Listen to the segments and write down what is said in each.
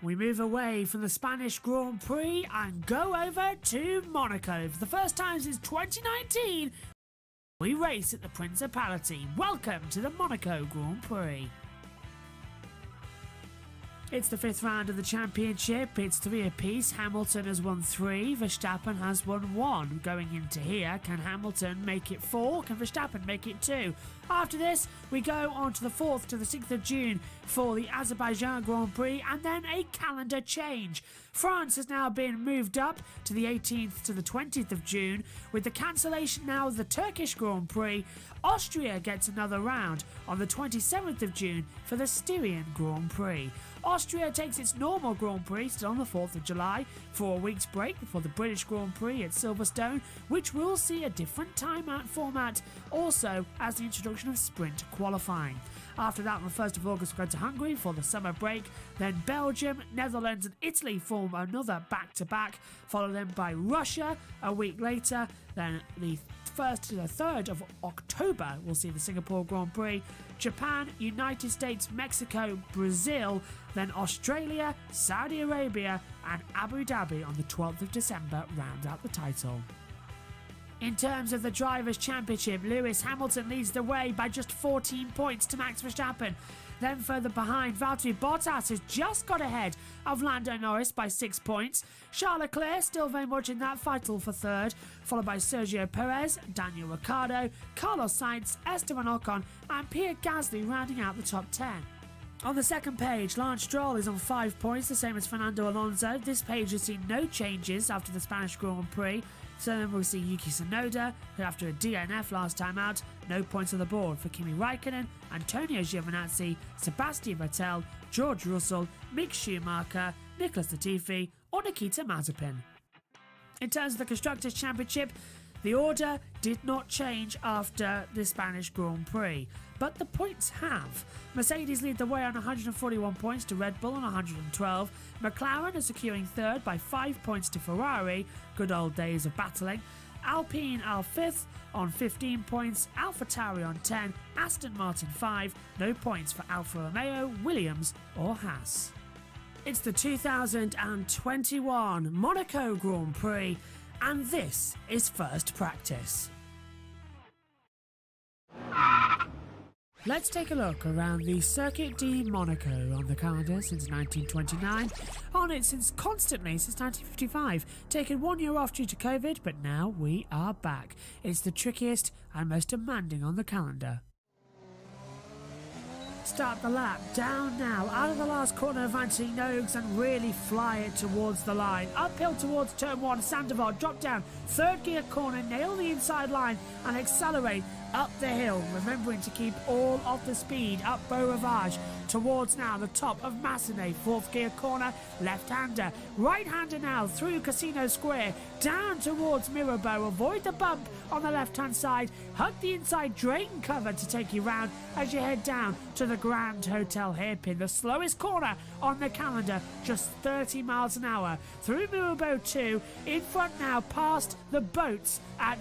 We move away from the Spanish Grand Prix and go over to Monaco. For the first time since 2019, we race at the Principality. Welcome to the Monaco Grand Prix. It's the fifth round of the championship. It's 3 apiece. Hamilton has won 3. Verstappen has won 1. Going into here, can Hamilton make it 4? Can Verstappen make it 2? After this, we go on to the 4th to the 6th of June for the Azerbaijan Grand Prix, and then a calendar change. France has now been moved up to the 18th to the 20th of June, with the cancellation now of the Turkish Grand Prix. Austria gets another round on the 27th of June for the Styrian Grand Prix. Austria takes its normal Grand Prix still on the 4th of July for a week's break before the British Grand Prix at Silverstone, which will see a different timeout format, also as the introduction of sprint qualifying. After that, on the 1st of August, we go to Hungary for the summer break. Then Belgium, Netherlands and Italy form another back-to-back, followed then by Russia a week later. Then the 1st to the 3rd of October, we'll see the Singapore Grand Prix. Japan, United States, Mexico, Brazil, then Australia, Saudi Arabia and Abu Dhabi on the 12th of December round out the title. In terms of the Drivers' Championship, Lewis Hamilton leads the way by just 14 points to Max Verstappen. Then further behind, Valtteri Bottas has just got ahead of Lando Norris by 6 points. Charles Leclerc still very much in that fight for 3rd, followed by Sergio Perez, Daniel Ricciardo, Carlos Sainz, Esteban Ocon and Pierre Gasly rounding out the top 10. On the second page, Lance Stroll is on 5 points, the same as Fernando Alonso. This page has seen no changes after the Spanish Grand Prix. So then we'll see Yuki Tsunoda, who after a DNF last time out, no points on the board for Kimi Raikkonen, Antonio Giovinazzi, Sebastian Vettel, George Russell, Mick Schumacher, Nicholas Latifi or Nikita Mazepin. In terms of the Constructors' Championship, the order did not change after the Spanish Grand Prix, but the points have. Mercedes lead the way on 141 points to Red Bull on 112. McLaren are securing 3rd by 5 points to Ferrari, good old days of battling. Alpine are 5th on 15 points, AlphaTauri on 10, Aston Martin 5, no points for Alfa Romeo, Williams or Haas. It's the 2021 Monaco Grand Prix, and this is first practice. Let's take a look around the Circuit de Monaco, on the calendar since 1929, on it constantly since 1955, taken 1 year off due to COVID, but now we are back. It's the trickiest and most demanding on the calendar. Start the lap, down now, out of the last corner of Anthony Nogues and really fly it towards the line. Uphill towards turn 1, Sandoval, drop down, 3rd gear corner, nail the inside line and accelerate up the hill, remembering to keep all of the speed up Beau Rivage towards now the top of Massenet, 4th gear corner, left-hander, right-hander now through Casino Square, down towards Mirabeau, avoid the bump on the left-hand side, hug the inside drain cover to take you round as you head down to the Grand Hotel hairpin, the slowest corner on the calendar, just 30 miles an hour, through Mirabeau 2, in front now past the boats at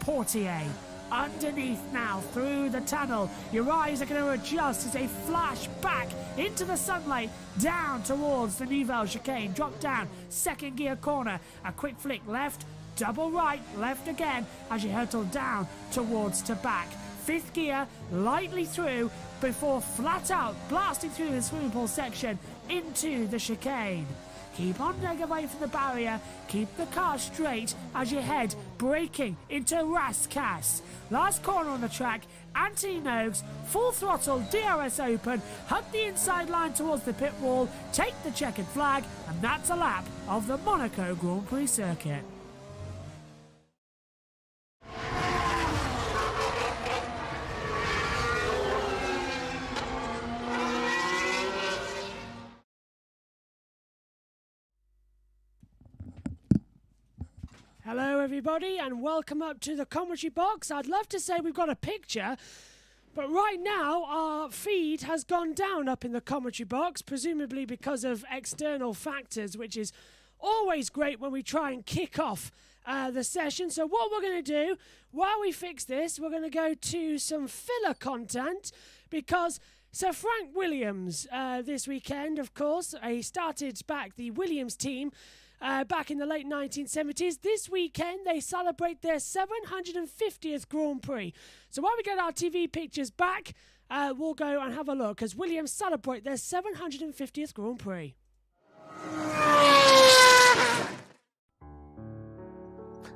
Portier. Underneath now, through the tunnel, your eyes are going to adjust as they flash back into the sunlight, down towards the Nivelle chicane, drop down, 2nd gear corner, a quick flick left, double right, left again, as you hurtle down towards to back. 5th gear, lightly through, before flat out, blasting through the swimming pool section into the chicane. Keep on leg away from the barrier, keep the car straight as you head, braking into Rascasse. Last corner on the track, Anthony Nogues, full throttle, DRS open, hug the inside line towards the pit wall, take the checkered flag, and that's a lap of the Monaco Grand Prix circuit. Hello everybody and welcome up to the commentary box. I'd love to say we've got a picture, but right now our feed has gone down up in the commentary box, presumably because of external factors, which is always great when we try and kick off the session. So what we're going to do, while we fix this, we're going to go to some filler content, because So Frank Williams, this weekend, of course, he started back the Williams team back in the late 1970s. This weekend, they celebrate their 750th Grand Prix. So while we get our TV pictures back, we'll go and have a look as Williams celebrate their 750th Grand Prix.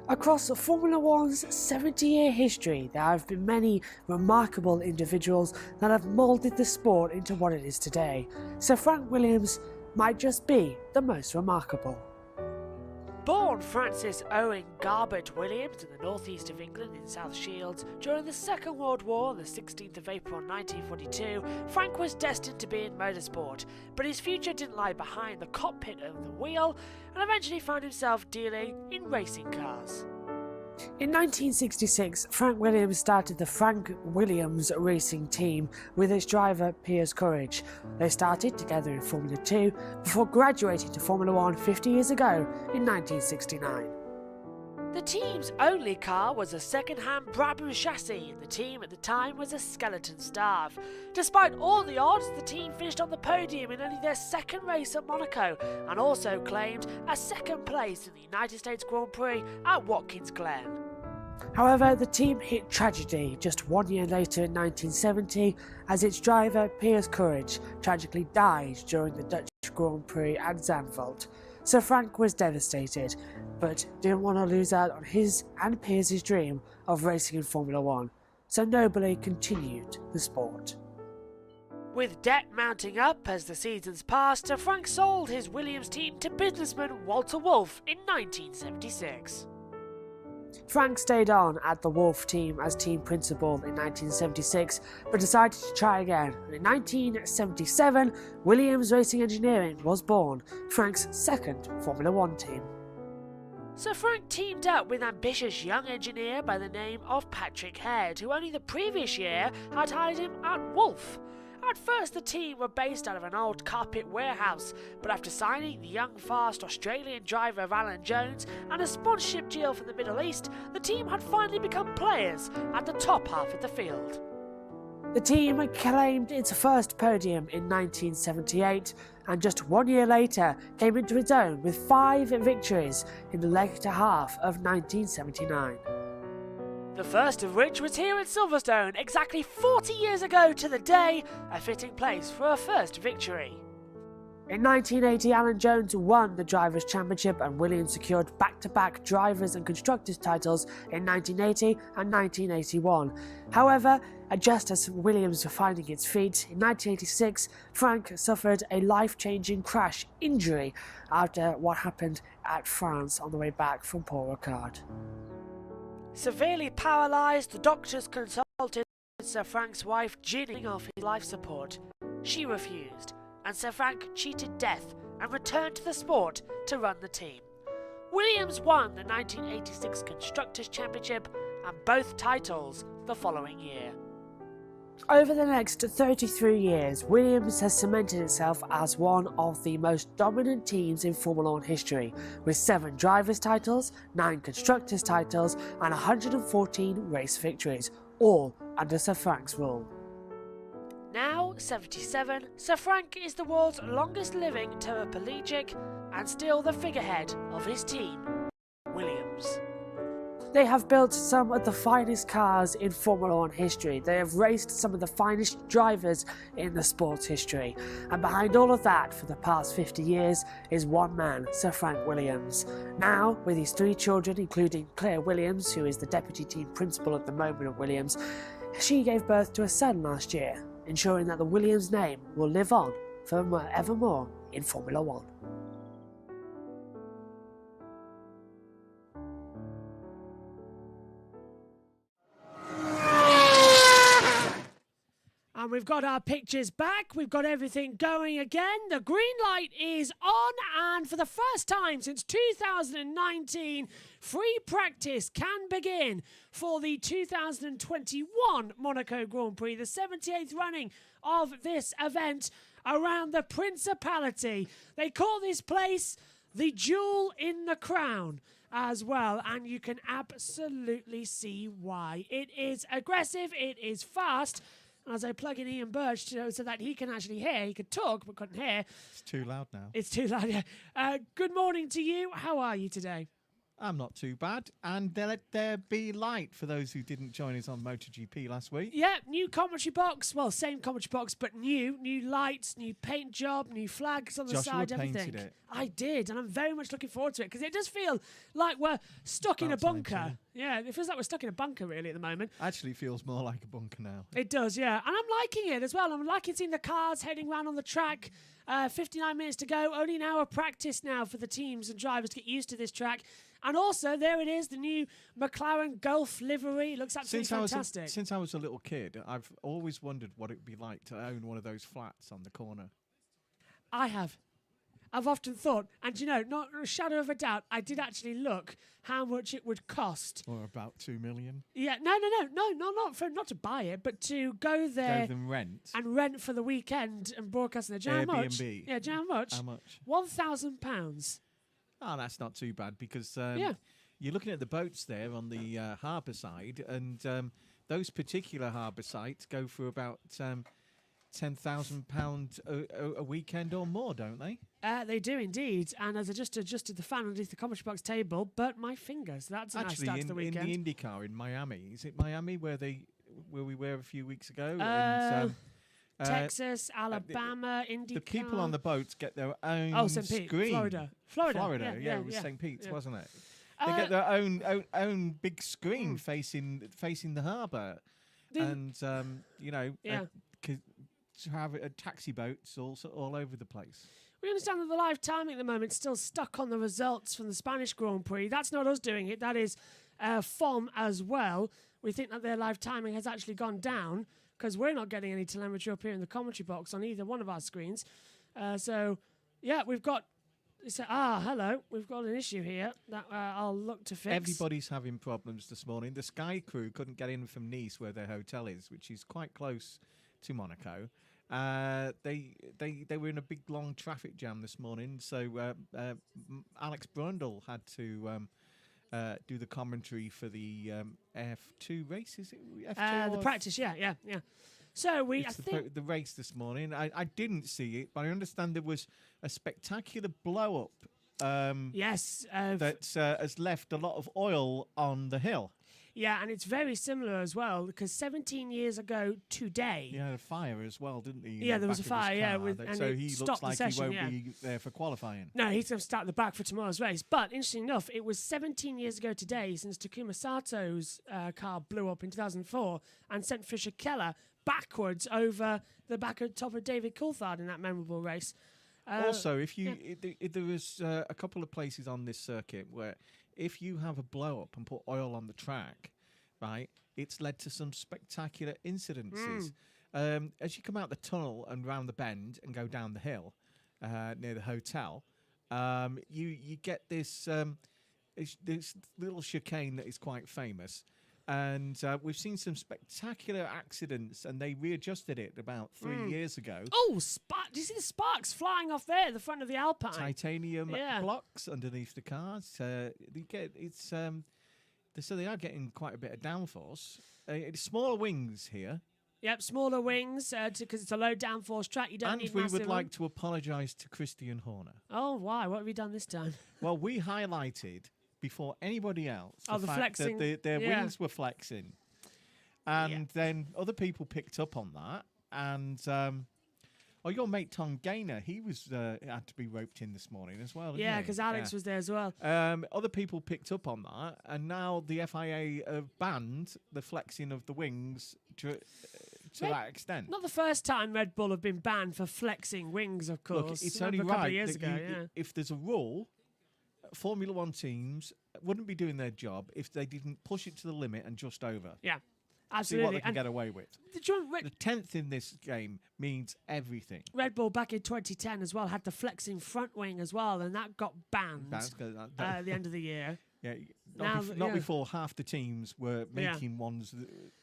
Across Formula One's 70-year history, there have been many remarkable individuals that have moulded the sport into what it is today. Sir Frank Williams might just be the most remarkable. Born Francis Owen Garbett Williams in the northeast of England in South Shields during the Second World War on the 16th of April 1942, Frank was destined to be in motorsport, but his future didn't lie behind the cockpit of the wheel and eventually found himself dealing in racing cars. In 1966, Frank Williams started the Frank Williams Racing Team with its driver Piers Courage. They started together in Formula 2 before graduating to Formula 1 50 years ago in 1969. The team's only car was a second-hand Brabham chassis, and the team at the time was a skeleton staff. Despite all the odds, the team finished on the podium in only their second race at Monaco, and also claimed a second place in the United States Grand Prix at Watkins Glen. However, the team hit tragedy just 1 year later in 1970 as its driver Piers Courage tragically died during the Dutch Grand Prix at Zandvoort. Sir Frank was devastated, but didn't want to lose out on his and Piers' dream of racing in Formula 1, so nobly continued the sport. With debt mounting up as the seasons passed, Sir Frank sold his Williams team to businessman Walter Wolff in 1976. Frank stayed on at the Wolff team as team principal in 1976, but decided to try again. And in 1977, Williams Racing Engineering was born, Frank's second Formula 1 team. Sir Frank teamed up with ambitious young engineer by the name of Patrick Head, who only the previous year had hired him at Wolff. At first, the team were based out of an old carpet warehouse, but after signing the young, fast Australian driver Alan Jones and a sponsorship deal from the Middle East, the team had finally become players at the top half of the field. The team claimed its first podium in 1978, and just 1 year later came into its own with 5 victories in the later half of 1979. The first of which was here at Silverstone exactly 40 years ago to the day, a fitting place for a first victory. In 1980, Alan Jones won the Drivers' Championship and Williams secured back-to-back Drivers' and Constructors' titles in 1980 and 1981. However, just as Williams was finding its feet, in 1986, Frank suffered a life-changing crash injury after what happened at France on the way back from Paul Ricard. Severely paralysed, the doctors consulted Sir Frank's wife Ginny off his life support. She refused, and Sir Frank cheated death and returned to the sport to run the team. Williams won the 1986 Constructors' Championship and both titles the following year. Over the next 33 years, Williams has cemented itself as one of the most dominant teams in Formula 1 history, with 7 drivers' titles, 9 constructors' titles, and 114 race victories, all under Sir Frank's rule. Now 77, Sir Frank is the world's longest living paraplegic and still the figurehead of his team, Williams. They have built some of the finest cars in Formula 1 history. They have raced some of the finest drivers in the sport's history. And behind all of that, for the past 50 years, is one man, Sir Frank Williams. Now, with his 3 children, including Claire Williams, who is the deputy team principal at the moment of Williams, she gave birth to a son last year, ensuring that the Williams name will live on forevermore in Formula 1. And we've got our pictures back, we've got everything going again. The green light is on, and for the first time since 2019, free practice can begin for the 2021 Monaco Grand Prix, the 78th running of this event around the Principality. They call this place the Jewel in the Crown as well, and you can absolutely see why. It is aggressive, it is fast, And as I plug in Ian Birch so that he can actually hear, he could talk but couldn't hear. It's too loud now. It's too loud, yeah. Good morning to you. How are you today? I'm not too bad. And let there be light for those who didn't join us on MotoGP last week. Yeah, new commentary box. Well, same commentary box, but new lights, new paint job, new flags on the side, everything. Painted it. I did, and I'm very much looking forward to it because it does feel like we're stuck in a bunker. Yeah, it feels like we're stuck in a bunker really at the moment. Actually feels more like a bunker now. It does, yeah. And I'm liking it as well. I'm liking seeing the cars heading around on the track. 59 minutes to go. Only an hour of practice now for the teams and drivers to get used to this track. And also, there it is, the new McLaren Golf livery. It looks absolutely fantastic. Since I was a little kid, I've always wondered what it would be like to own one of those flats on the corner. I have. I've often thought, and not a shadow of a doubt, I did actually look how much it would cost. Or about 2 million. Yeah, no, not to buy it, but to go there and rent for the weekend and broadcast in the Airbnb. How much? Yeah, do you know how much? How much? £1,000. Oh, that's not too bad because you're looking at the boats there on the harbour side, and those particular harbour sites go for about £10,000 a weekend or more, don't they? They do indeed. And as I just adjusted the fan underneath the commentary box table, burnt my fingers. That's a nice start to the weekend. Actually, in the IndyCar in Miami, is it Miami where we were a few weeks ago? Texas, Alabama, IndyCar. The people on the boats get their own St. Pete, screen. Florida. Yeah, it was St. Pete's, wasn't it? They get their own big screen facing the harbour, and to have taxi boats also all over the place. We understand that the live timing at the moment is still stuck on the results from the Spanish Grand Prix. That's not us doing it. That is FOM as well. We think that their live timing has actually gone down because we're not getting any telemetry up here in the commentary box on either one of our screens. We've got... hello. We've got an issue here that I'll look to fix. Everybody's having problems this morning. The Sky crew couldn't get in from Nice, where their hotel is, which is quite close to Monaco. They were in a big long traffic jam this morning, so Alex Brundle had to do the commentary for the F2 race. Is it F2? The practice, yeah. So the race this morning. I didn't see it, but I understand there was a spectacular blow up. Yes, that has left a lot of oil on the hill. Yeah, and it's very similar as well because 17 years ago today. He had a fire as well, didn't he? Yeah, there was a fire. Yeah, so he looks like he won't be there for qualifying. No, he's going to start the back for tomorrow's race. But interesting enough, it was 17 years ago today since Takuma Sato's car blew up in 2004 and sent Fisher Keller backwards over the top of David Coulthard in that memorable race. Also, if there was a couple of places on this circuit where if you have a blow up and put oil on the track, right, it's led to some spectacular incidences. As you come out the tunnel and round the bend and go down the hill near the hotel, you get this little chicane that is quite famous. And we've seen some spectacular accidents, and they readjusted it about 3 years ago. Oh, do you see the sparks flying off there at the front of the Alpine? Titanium blocks underneath the cars. So they are getting quite a bit of downforce. It's smaller wings here. Yep, smaller wings because it's a low downforce track. You don't need massive. And we would like to apologise to Christian Horner. Oh, why? What have we done this time? Well, we highlighted before anybody else the fact flexing. That their wings were flexing. And then other people picked up on that. And your mate Tom Gaynor, he was had to be roped in this morning as well. Yeah, because Alex was there as well. Other people picked up on that, and now the FIA have banned the flexing of the wings to that extent. Not the first time Red Bull have been banned for flexing wings, of course. Look, it's only a couple right of years that ago. If there's a rule, Formula One teams wouldn't be doing their job if they didn't push it to the limit and just over. Yeah, absolutely. See what they can get away with. The 10th in this game means everything. Red Bull back in 2010 as well had the flexing front wing as well, and that got banned at the end of the year. Yeah, not before half the teams were making ones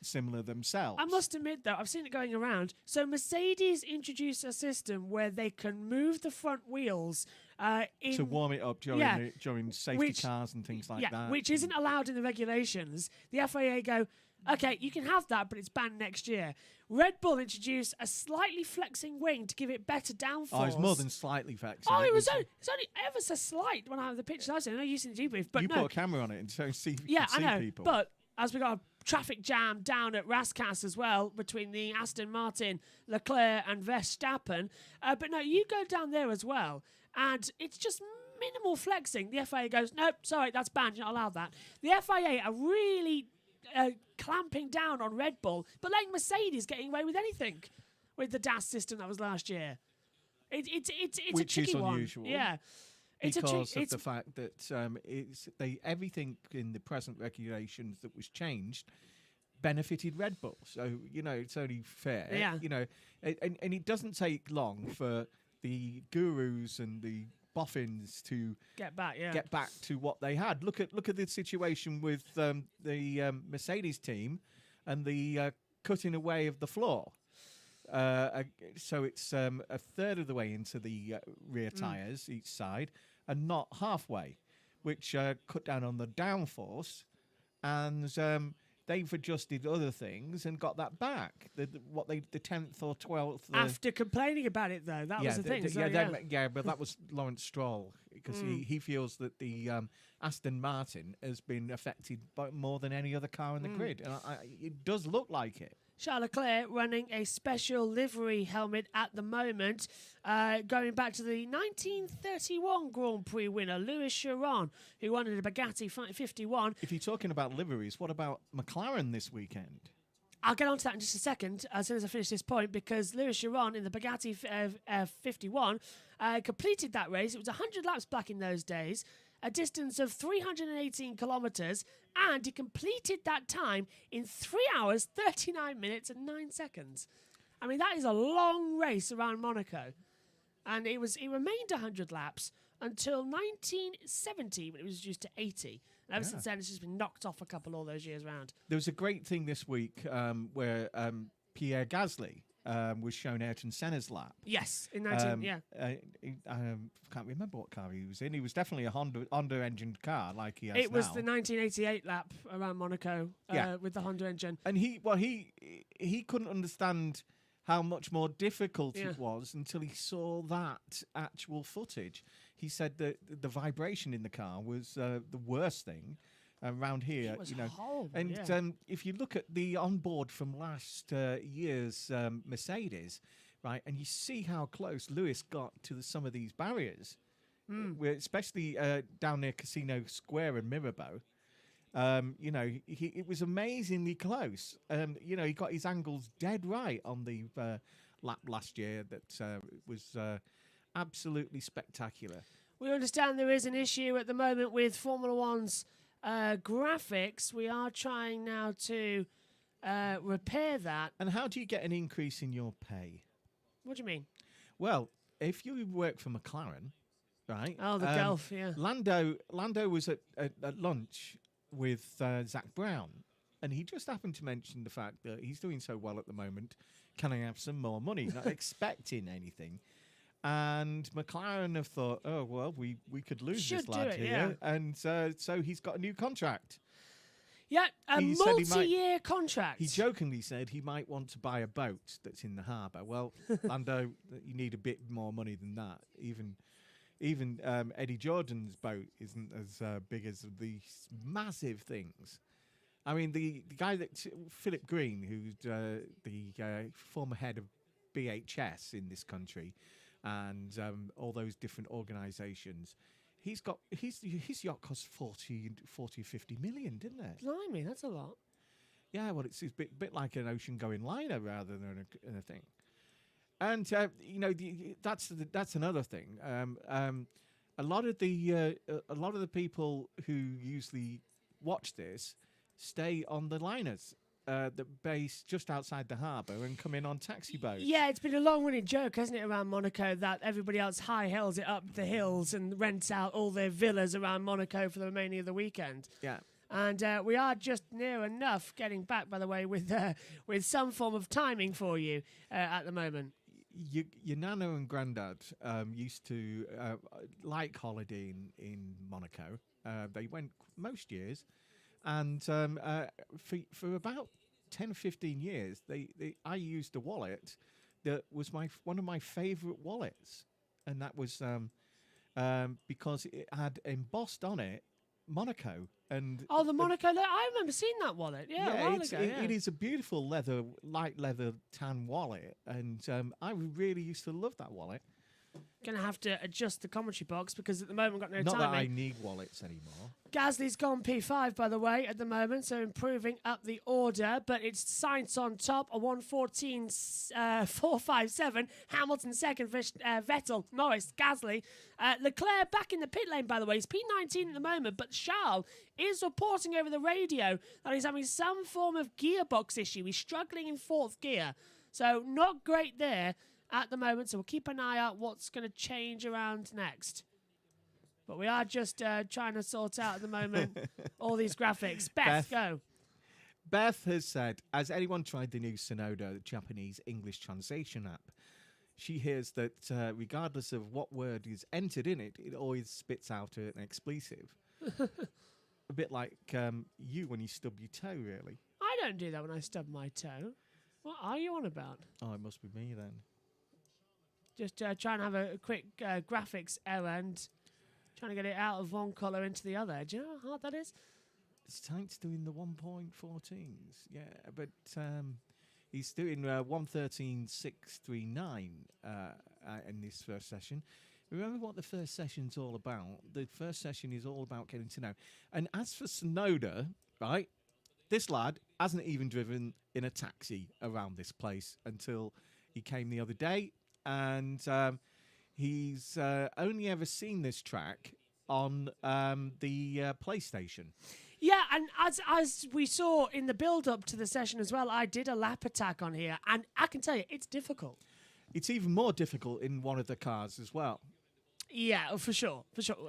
similar themselves. I must admit, though, I've seen it going around. So Mercedes introduced a system where they can move the front wheels to warm it up during safety cars and things like that. Which isn't allowed in the regulations. The FIA go, Okay, you can have that, but it's banned next year. Red Bull introduced a slightly flexing wing to give it better downforce. Oh, it's more than slightly flexing. Oh, it's only ever so slight when I have the pictures I see. I know you using the debrief, but you no. put a camera on it and so see, Yeah, see I know. people. But as we got a traffic jam down at Rascasse as well between the Aston Martin, Leclerc and Verstappen. But no, you go down there as well, and it's just minimal flexing. The FIA goes, nope, sorry, that's banned. You're not allowed that. The FIA are really clamping down on Red Bull, but letting Mercedes getting away with anything with the DAS system that was last year. It's Which a tricky is unusual. one. Yeah. Because of the fact that everything in the present regulations that was changed benefited Red Bull. So, it's only fair. Yeah. And it doesn't take long for the gurus and the boffins to get back to what they had. Look at the situation with the Mercedes team and the cutting away of the floor. So it's a third of the way into the rear tyres each side and not halfway, which cut down on the downforce, and they've adjusted other things and got that back. The 10th or 12th. After complaining about it, though, that was the thing. But that was Lawrence Stroll, because he feels that the Aston Martin has been affected by more than any other car in the grid. And it does look like it. Charles Leclerc running a special livery helmet at the moment, going back to the 1931 Grand Prix winner, Louis Chiron, who won in a Bugatti 51. If you're talking about liveries, what about McLaren this weekend? I'll get on to that in just a second, as soon as I finish this point, because Louis Chiron in the Bugatti 51 completed that race. It was 100 laps back in those days, a distance of 318 kilometres, and he completed that time in 3 hours, 39 minutes and 9 seconds. I mean, that is a long race around Monaco. And it remained 100 laps until 1970, when it was reduced to 80. And ever since then, it's just been knocked off a couple all those years round. There was a great thing this week where Pierre Gasly was shown Ayrton Senna's lap. Yes, in I can't remember what car he was in. He was definitely a Honda engined car, like he has now. It was the 1988 lap around Monaco with the Honda engine. And he couldn't understand how much more difficult it was until he saw that actual footage. He said that the vibration in the car was the worst thing around here. It was horrible, and if you look at the onboard from last year's Mercedes, right, and you see how close Lewis got to some of these barriers, especially down near Casino Square and Mirabeau. It was amazingly close. He got his angles dead right on the lap last year. That was absolutely spectacular. We understand there is an issue at the moment with Formula One's graphics. We are trying now to repair that. And how do you get an increase in your pay? What do you mean? Well, if you work for McLaren, right? Oh, the Gulf, yeah. Lando was at lunch with Zach Brown, and he just happened to mention the fact that he's doing so well at the moment. Can I have some more money? Not expecting anything. And McLaren have thought, oh, well, we could lose this lad here. Yeah. And so he's got a new contract. Yeah, a multi-year contract. He jokingly said he might want to buy a boat that's in the harbour. Well, Lando, you need a bit more money than that. Even Eddie Jordan's boat isn't as big as these massive things. I mean, the guy Philip Green, who's the former head of BHS in this country, and all those different organisations, his yacht cost 40, 50 million, didn't it? Blimey, that's a lot. Yeah, well, it's a bit like an ocean-going liner rather than a thing. And that's another thing. A lot of the people who usually watch this stay on the liners that base just outside the harbour and come in on taxi boats. Yeah, it's been a long-running joke, hasn't it, around Monaco, that everybody else high-hills it up the hills and rents out all their villas around Monaco for the remaining of the weekend. Yeah. And we are just near enough getting back, by the way, with some form of timing for you at the moment. Your nano and granddad used to like holidaying in Monaco. They went most years, And for about 10 or 15 years, I used a wallet that was one of my favourite wallets, and that was because it had embossed on it Monaco. And Oh, the Monaco. I remember seeing that wallet. Yeah, a while ago, yeah. It is a beautiful light leather tan wallet, and I really used to love that wallet. Going to have to adjust the commentary box because at the moment we've got no Not timing. that I need wallets anymore. Gasly's gone P5, by the way, at the moment, so improving up the order. But it's Sainz on top, a 1:14.457. Hamilton second for Vettel, Norris, Gasly. Leclerc back in the pit lane, by the way. He's P19 at the moment, but Charles is reporting over the radio that he's having some form of gearbox issue. He's struggling in fourth gear, so not great there at the moment. So we'll keep an eye out what's going to change around next. But we are just trying to sort out at the moment all these graphics. Beth, go. Beth has said, has anyone tried the new Sonoda Japanese English translation app? She hears that regardless of what word is entered in it, it always spits out an expletive. A bit like you when you stub your toe, really. I don't do that when I stub my toe. What are you on about? Oh, it must be me then. Just trying to have a quick graphics error and trying to get it out of one colour into the other. Do you know how hard that is? It's Tank's doing the 1.14s, yeah, but he's doing 1:13.639 in this first session. Remember what the first session's all about? The first session is all about getting to know. And as for Sonoda, right, this lad hasn't even driven in a taxi around this place until he came the other day, and he's only ever seen this track on the PlayStation. Yeah, and as we saw in the build-up to the session as well, I did a lap attack on here, and I can tell you, it's difficult. It's even more difficult in one of the cars as well. Yeah, for sure,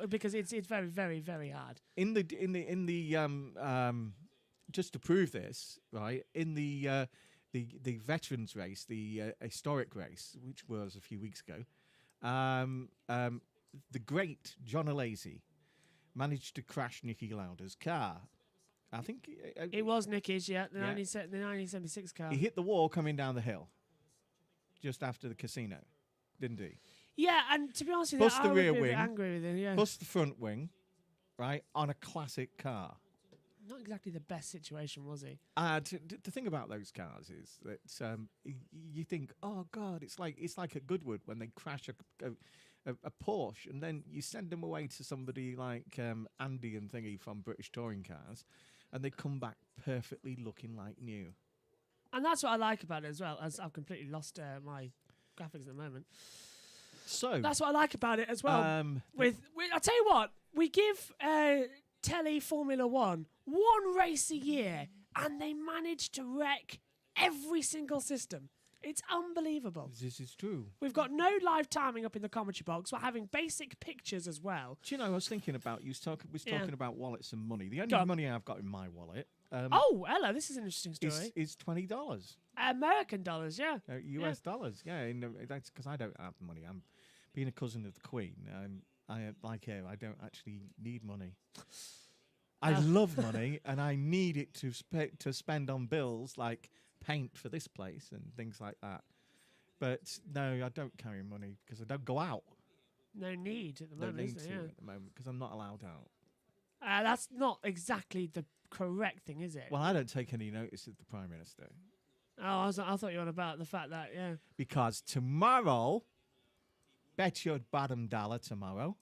because it's very, very, very hard. In the just to prove this, right? In the veterans race, the historic race, which was a few weeks ago, the great John Alesi managed to crash Nicky Lauda's car. I think it was Nicky's, the 1976 car. He hit the wall coming down the hill just after the casino, didn't he? Yeah, and to be honest with you, I would be a bit angry with him. Yeah, plus the front wing, right, on a classic car. Not exactly the best situation, was he? The thing about those cars is that you think, oh God, it's like at Goodwood when they crash a Porsche, and then you send them away to somebody like Andy and Thingy from British Touring Cars, and they come back perfectly looking like new. And that's what I like about it as well, as I've completely lost my graphics at the moment. So that's what I like about it as well. I'll tell you what, we give Telly Formula One race a year, and they manage to wreck every single system. It's unbelievable. This is true. We've got no live timing up in the commentary box. We're having basic pictures as well. Do you know, I was thinking about, talking about wallets and money. The only money I've got in my wallet... oh, hello, this is an interesting story. Is $20. American dollars, yeah. US dollars, yeah. That's because I don't have money. I'm being a cousin of the Queen. I don't actually need money. I love money, and I need it to spend on bills like paint for this place and things like that. But no, I don't carry money because I don't go out. No need at the moment. No need to at the moment because I'm not allowed out. That's not exactly the correct thing, is it? Well, I don't take any notice of the Prime Minister. Oh, I thought you were on about the fact that, yeah. Because tomorrow, bet your bottom dollar tomorrow.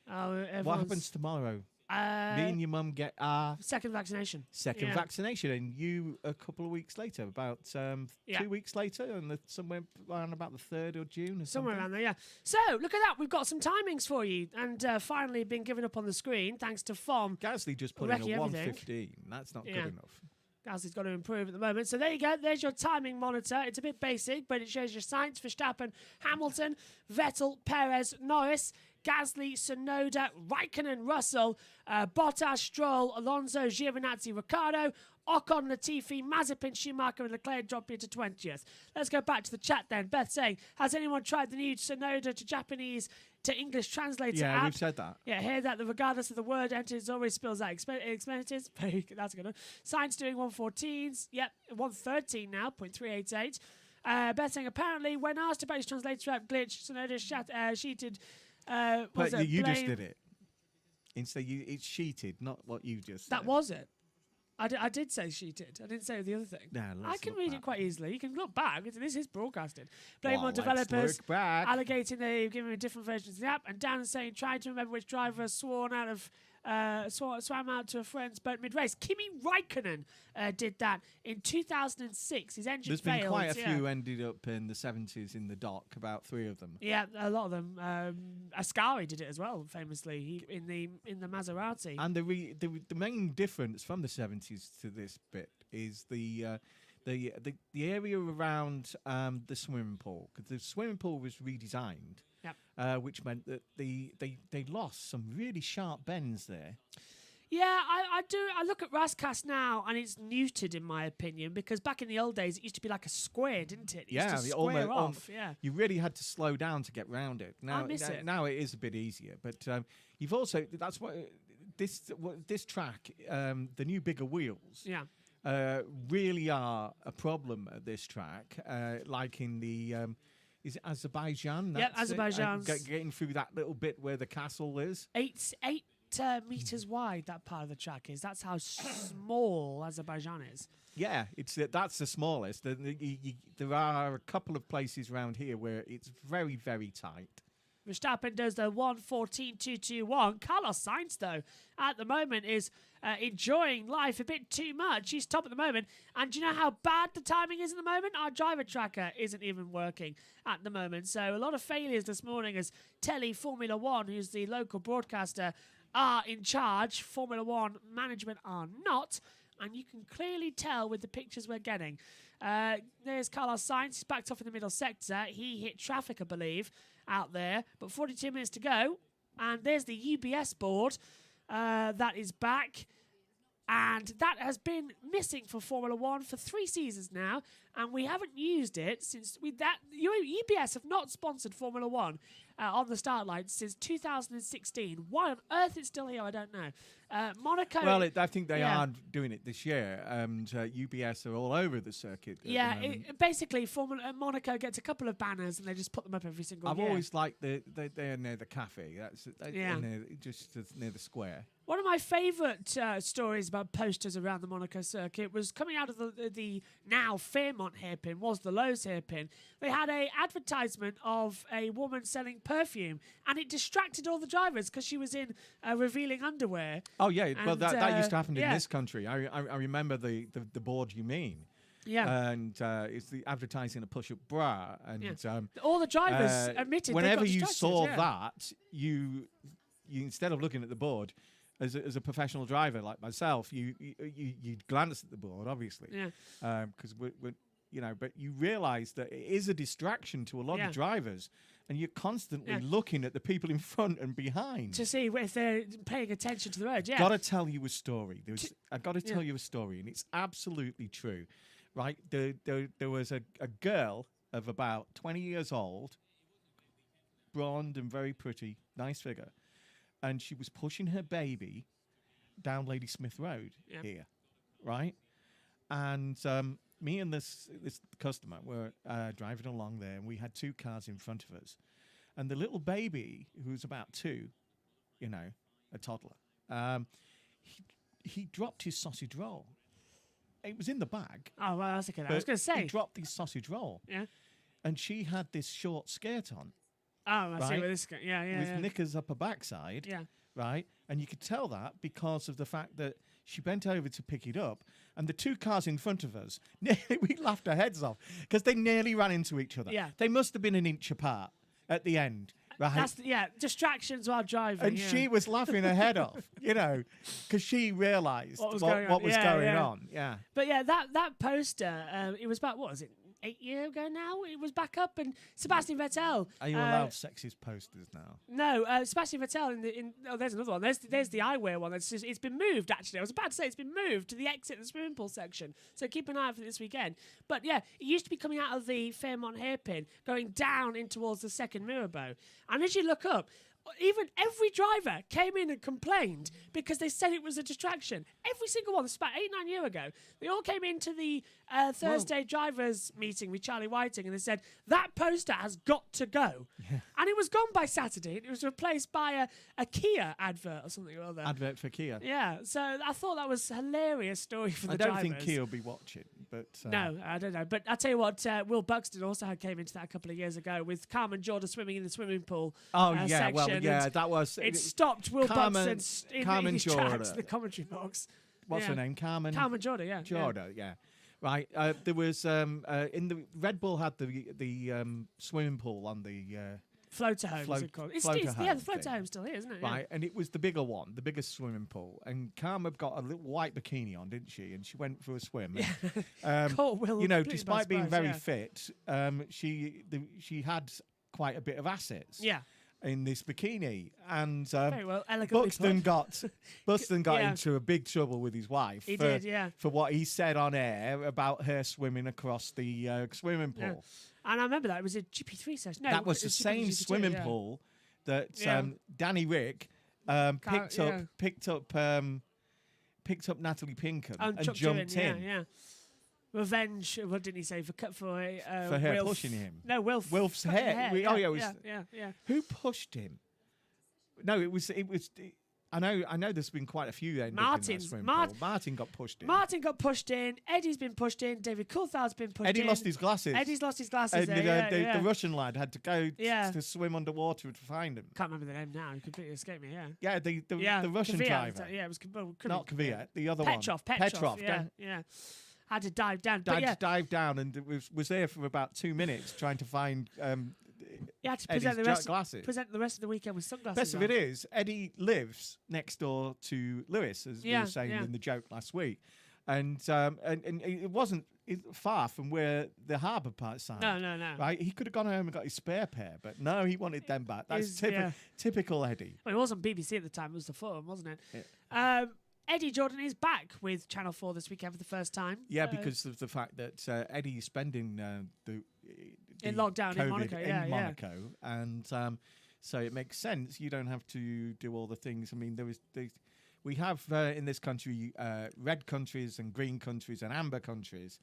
What happens tomorrow? Me and your mum get our second vaccination. Vaccination, and you a couple of weeks later, about 2 weeks later, and somewhere around about the 3rd of June or somewhere around there, yeah. So, look at that. We've got some timings for you, and finally been given up on the screen, thanks to FOM. Gasly just put in a 1:15. That's not good enough. Gasly's got to improve at the moment. So there you go. There's your timing monitor. It's a bit basic, but it shows your Sainz, Verstappen, Hamilton, Vettel, Perez, Norris, Gasly, Sonoda, Raikkonen, Russell, Bottas, Stroll, Alonso, Giovinazzi, Ricciardo, Ocon, Latifi, Mazepin, Schumacher and Leclerc drop into 20th. Let's go back to the chat then. Beth saying, has anyone tried the new Sonoda to Japanese to English translator Yeah, app? we've said that. Yeah, hear that regardless of the word entered, it always spills out expletives. That's a good one. Science doing 114s. Yep, 113 now, 0.388. Beth saying, apparently, when asked about his translator app glitch, Sonoda sheeted. But you just did it. Instead, it's sheeted, not what you just said. That was it. I did say sheeted. I didn't say the other thing. Nah, I can read it quite easily. You can look back. This is broadcasted. Blame Well, on developers. look back. Allocating they've given me different versions of the app. And Dan is saying, trying to remember which driver swam out to a friend's boat mid-race. Kimi Raikkonen did that in 2006. His engine There's failed. been quite a few ended up in the 70s in the dock, about 3 of them. Yeah, a lot of them. Ascari did it as well, famously, in the Maserati. And the main difference from the 70s to this bit is the area around the swimming pool, because the swimming pool was redesigned. Yep. Which meant that they lost some really sharp bends there. Yeah, I do. I look at Rascast now, and it's neutered in my opinion, because back in the old days, it used to be like a square, didn't it? It used to square off. Yeah, you really had to slow down to get round it. Now, I miss it. Now it is a bit easier, but you've also that's what this track, the new bigger wheels. Yeah. Really are a problem at this track, like in the. Is it Azerbaijan? Yep, Azerbaijan's. Getting through that little bit where the castle is. 8 meters wide, that part of the track is. That's how small Azerbaijan is. Yeah, that's the smallest. There are a couple of places around here where it's very, very tight. Verstappen does the 1:14.221. Carlos Sainz, though, at the moment is enjoying life a bit too much. He's top at the moment. And do you know how bad the timing is at the moment? Our driver tracker isn't even working at the moment. So a lot of failures this morning as Telly Formula One, who's the local broadcaster, are in charge. Formula One management are not. And you can clearly tell with the pictures we're getting. There's Carlos Sainz. He's backed off in the middle sector. He hit traffic, I believe, out there. But 42 minutes to go. And there's the UBS board that is back. And that has been missing for Formula One for 3 seasons now. And we haven't used it since UBS have not sponsored Formula One on the start line since 2016. Why on earth it's still here, I don't know. Monaco. Well, I think they are doing it this year, and UBS are all over the circuit. Yeah, basically, Monaco gets a couple of banners and they just put them up every single year. I've always liked they're near the cafe. Just near the square. One of my favourite stories about posters around the Monaco circuit was coming out of the now Fairmont hairpin, was the Lowe's hairpin. They had a advertisement of a woman selling perfume, and it distracted all the drivers because she was in revealing underwear. Oh yeah, well that used to happen in this country. I remember the board you mean. Yeah, and it's the advertising a push-up bra, and all the drivers admitted. Whenever you saw that, you instead of looking at the board. As a professional driver like myself, you glance at the board, obviously, because but you realise that it is a distraction to a lot of drivers, and you're constantly looking at the people in front and behind to see if they're paying attention to the road. Yeah, got to tell you a story. I've got to tell you a story, and it's absolutely true, right? There was a girl of about 20 years old, blonde and very pretty, nice figure. And she was pushing her baby down Lady Smith Road here, right? And me and this customer were driving along there, and we had 2 cars in front of us. And the little baby, who was about 2, a toddler, he dropped his sausage roll. It was in the bag. Oh, well, that's okay. I was going to say. He dropped his sausage roll. Yeah. And she had this short skirt on. Oh, I see where this goes. Yeah. With knickers up her backside. Yeah. Right? And you could tell that because of the fact that she bent over to pick it up, and the 2 cars in front of us, we laughed our heads off because they nearly ran into each other. Yeah. They must have been an inch apart at the end. Right? Distractions while driving. And she was laughing her head off, because she realised what was going on. Yeah. But yeah, that poster, it was about, what was it, 8 years ago now. It was back up, and Sebastian Vettel. Are you allowed sexist posters now? No, Sebastian Vettel there's another one. There's the eyewear one. It's been moved, actually. I was about to say it's been moved to the exit of the swimming pool section. So keep an eye out for this weekend. But yeah, it used to be coming out of the Fairmont hairpin, going down in towards the second mirror bow. And as you look up, even every driver came in and complained because they said it was a distraction. Every single one. This was about 8-9 years ago. They all came into the Thursday drivers meeting with Charlie Whiting, and they said that poster has got to go. Yeah. And it was gone by Saturday. It was replaced by a Kia advert or something or other. Advert for Kia. Yeah. So I thought that was a hilarious story for the drivers. I don't think Kia will be watching, but no, I don't know. But I tell you what, Will Buxton also came into that a couple of years ago with Carmen Jordan swimming in the swimming pool. Oh yeah, section. well yeah, that was it. Stopped Will Buxton in his tracks in the commentary box. What's her name? Carmen Jordan. Yeah. Jordan. Yeah. Right. There was in the Red Bull had the swimming pool on the. Floater home, is it called? The floater home's still here, isn't it? Right, and it was the bigger one, the biggest swimming pool. And Karma got a little white bikini on, didn't she? And she went for a swim. And, Will, you know, despite being very fit, she had quite a bit of assets. Yeah. In this bikini, and very well, elegantly Buxton got into a big trouble with his wife. He did, yeah, for what he said on air about her swimming across the swimming pool. Yeah. And I remember that it was a GP3 session. No, that was the same swimming pool that Danny Rick picked up Natalie Pinkham and jumped in. Yeah. Revenge. What didn't he say for her Wilf. pushing him? No, Wilf's hair. Yeah. Who pushed him? No, it was. I know. There's been quite a few. Martin got pushed in. Martin got pushed in. Eddie's been pushed in. David Coulthard's been pushed in. Eddie lost his glasses. Eddie's lost his glasses. And the Russian lad had to go to swim underwater to find him. Can't remember the name now. It completely escaped me. Yeah. The Russian driver. Yeah, it was not Kvyat. The other Petrov. one. Petrov. Yeah. Had to dive down. Dive down and was there for about 2 minutes trying to find. You had to present the rest of the weekend with sunglasses. Best of it is, Eddie lives next door to Lewis, as we were saying in the joke last week, and it wasn't far from where the harbour part side. No. Right, he could have gone home and got his spare pair, but no, he wanted them back. That's typical Eddie. Well, it was on BBC at the time. It was the Forum, wasn't it? Yeah. Eddie Jordan is back with Channel 4 this weekend for the first time. Yeah, because of the fact that Eddie is spending the in lockdown COVID in Monaco. And so it makes sense. You don't have to do all the things. I mean, we have in this country red countries and green countries and amber countries.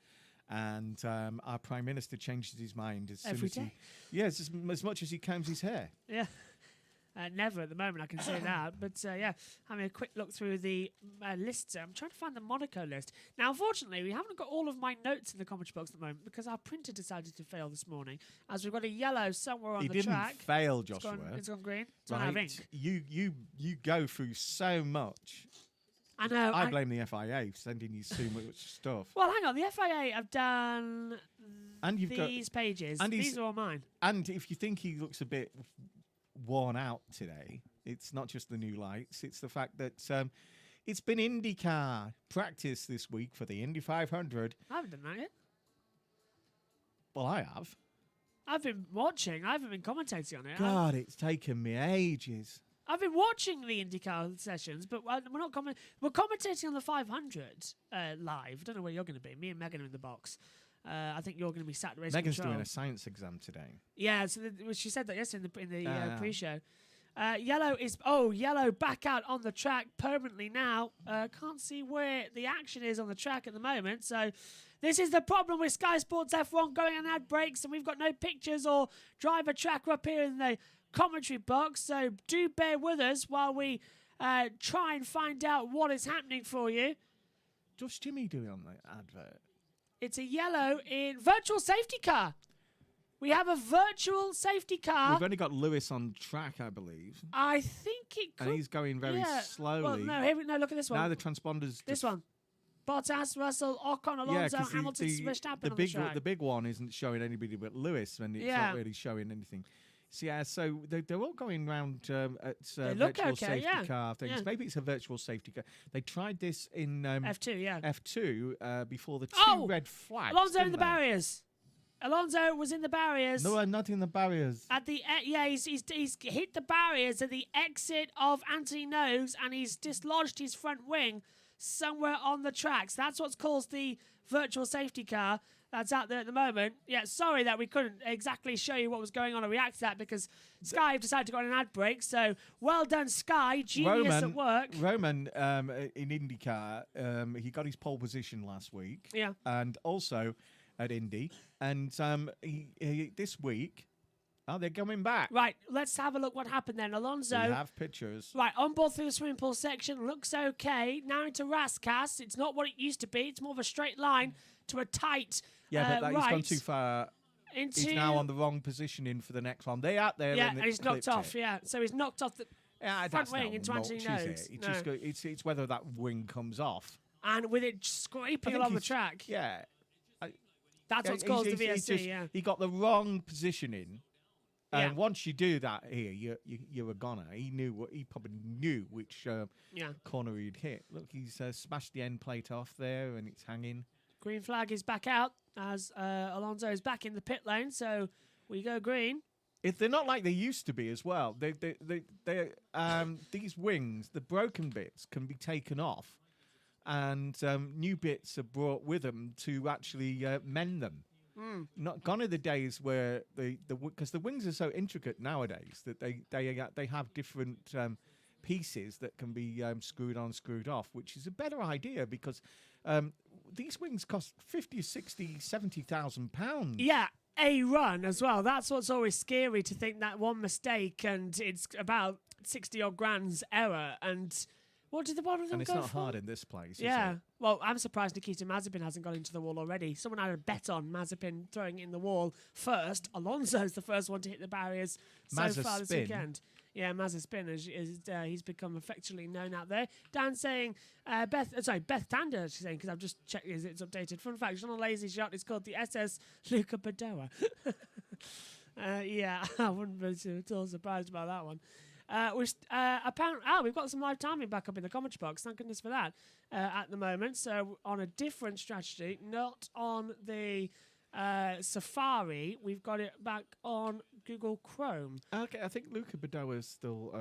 And our Prime Minister changes his mind as soon as day. Yes, as much as he combs his hair. Yeah. Never at the moment, I can say that. But having a quick look through the lists. I'm trying to find the Monaco list. Now, unfortunately, we haven't got all of my notes in the commentary box at the moment because our printer decided to fail this morning. As we've got a yellow somewhere on the track. He didn't fail, Joshua. It's gone green. It's gone out of ink. You go through so much. I know. I blame the FIA for sending you so much stuff. Well, hang on. The FIA have done these pages. These are all mine. And if you think he looks a bit worn out today, it's not just the new lights, it's the fact that it's been IndyCar practice this week for the Indy 500. I haven't done that yet. Well, I have. I've been watching. I haven't been commentating on it. God, it's taken me ages. I've been watching the IndyCar sessions, but we're not we're commentating on the 500 live. I don't know where you're going to be. Me and Megan are in the box. I think you're going to be sat race Megan's control. doing a science exam today. Yeah, so she said that yesterday in the pre-show. Yellow back out on the track permanently now. Can't see where the action is on the track at the moment. So this is the problem with Sky Sports F1 going on ad breaks, and we've got no pictures or driver tracker up here in the commentary box. So do bear with us while we try and find out what is happening for you. What's Jimmy doing on the advert? It's a yellow in virtual safety car. We have a virtual safety car. We've only got Lewis on track, I believe. I think it could. And he's going very slowly. Well, no, look at this one. Now the transponders. This one. Bottas, Russell, Ocon, Alonso, Hamilton, Verstappen on the track. The big one isn't showing anybody but Lewis, and it's not really showing anything. So they're all going around at virtual safety car things. Yeah. Maybe it's a virtual safety car. They tried this in F2, F2 before the two red flags. Alonso in the barriers. Alonso was in the barriers. No, I'm not in the barriers. At the he's hit the barriers at the exit of Anthony Nose, and he's dislodged his front wing somewhere on the tracks. That's what's caused the virtual safety car that's out there at the moment. Yeah, sorry that we couldn't exactly show you what was going on or react to that because Sky have decided to go on an ad break. So well done, Sky. Genius at work. Roman in IndyCar, he got his pole position last week. Yeah. And also at Indy. And he, this week, they're coming back. Right, let's have a look what happened then. Alonso. We have pictures. Right, on board through the swimming pool section. Looks okay. Now into Rascasse. It's not what it used to be. It's more of a straight line to a tight Yeah, but he's right. gone too far. He's now on the wrong positioning for the next one. They out there. Yeah, and he's knocked off. Yeah, so he's knocked off the front wing into Anthony Nose. It's whether that wing comes off. And with it scraping along the track. Yeah. That's what's caused the VSC, He got the wrong positioning. And Yeah. once you do that here, you're a goner. He probably knew which corner he'd hit. Look, he's smashed the end plate off there, and it's hanging. Green flag is back out as Alonso is back in the pit lane, so we go green. If they're not like they used to be as well, these wings, the broken bits, can be taken off, and new bits are brought with them to actually mend them. Not gone are the days where because the wings are so intricate nowadays that they have different pieces that can be screwed on, screwed off, which is a better idea because these wings cost 50, 60, 70,000 pounds. Yeah, a run as well. That's what's always scary, to think that one mistake and it's about 60 odd grand's error. And what did the one of them And it's go not for? hard in this place. Yeah. Is it? Well, I'm surprised Nikita Mazepin hasn't gone into the wall already. Someone had a bet on Mazepin throwing it in the wall first. Alonso's the first one to hit the barriers so far this weekend. Yeah, Mazepin he's become affectionately known out there. Dan saying, Beth Tander, she's saying, because I've just checked it's updated. Fun fact, she's on a lazy shot. It's called the SS Luca Badoa. Yeah, I wouldn't be at all surprised about that one. We've got some live timing back up in the commentary box. Thank goodness for that at the moment. So on a different strategy, not on the Safari, we've got it back on Google Chrome. Okay, I think Luca Badoa still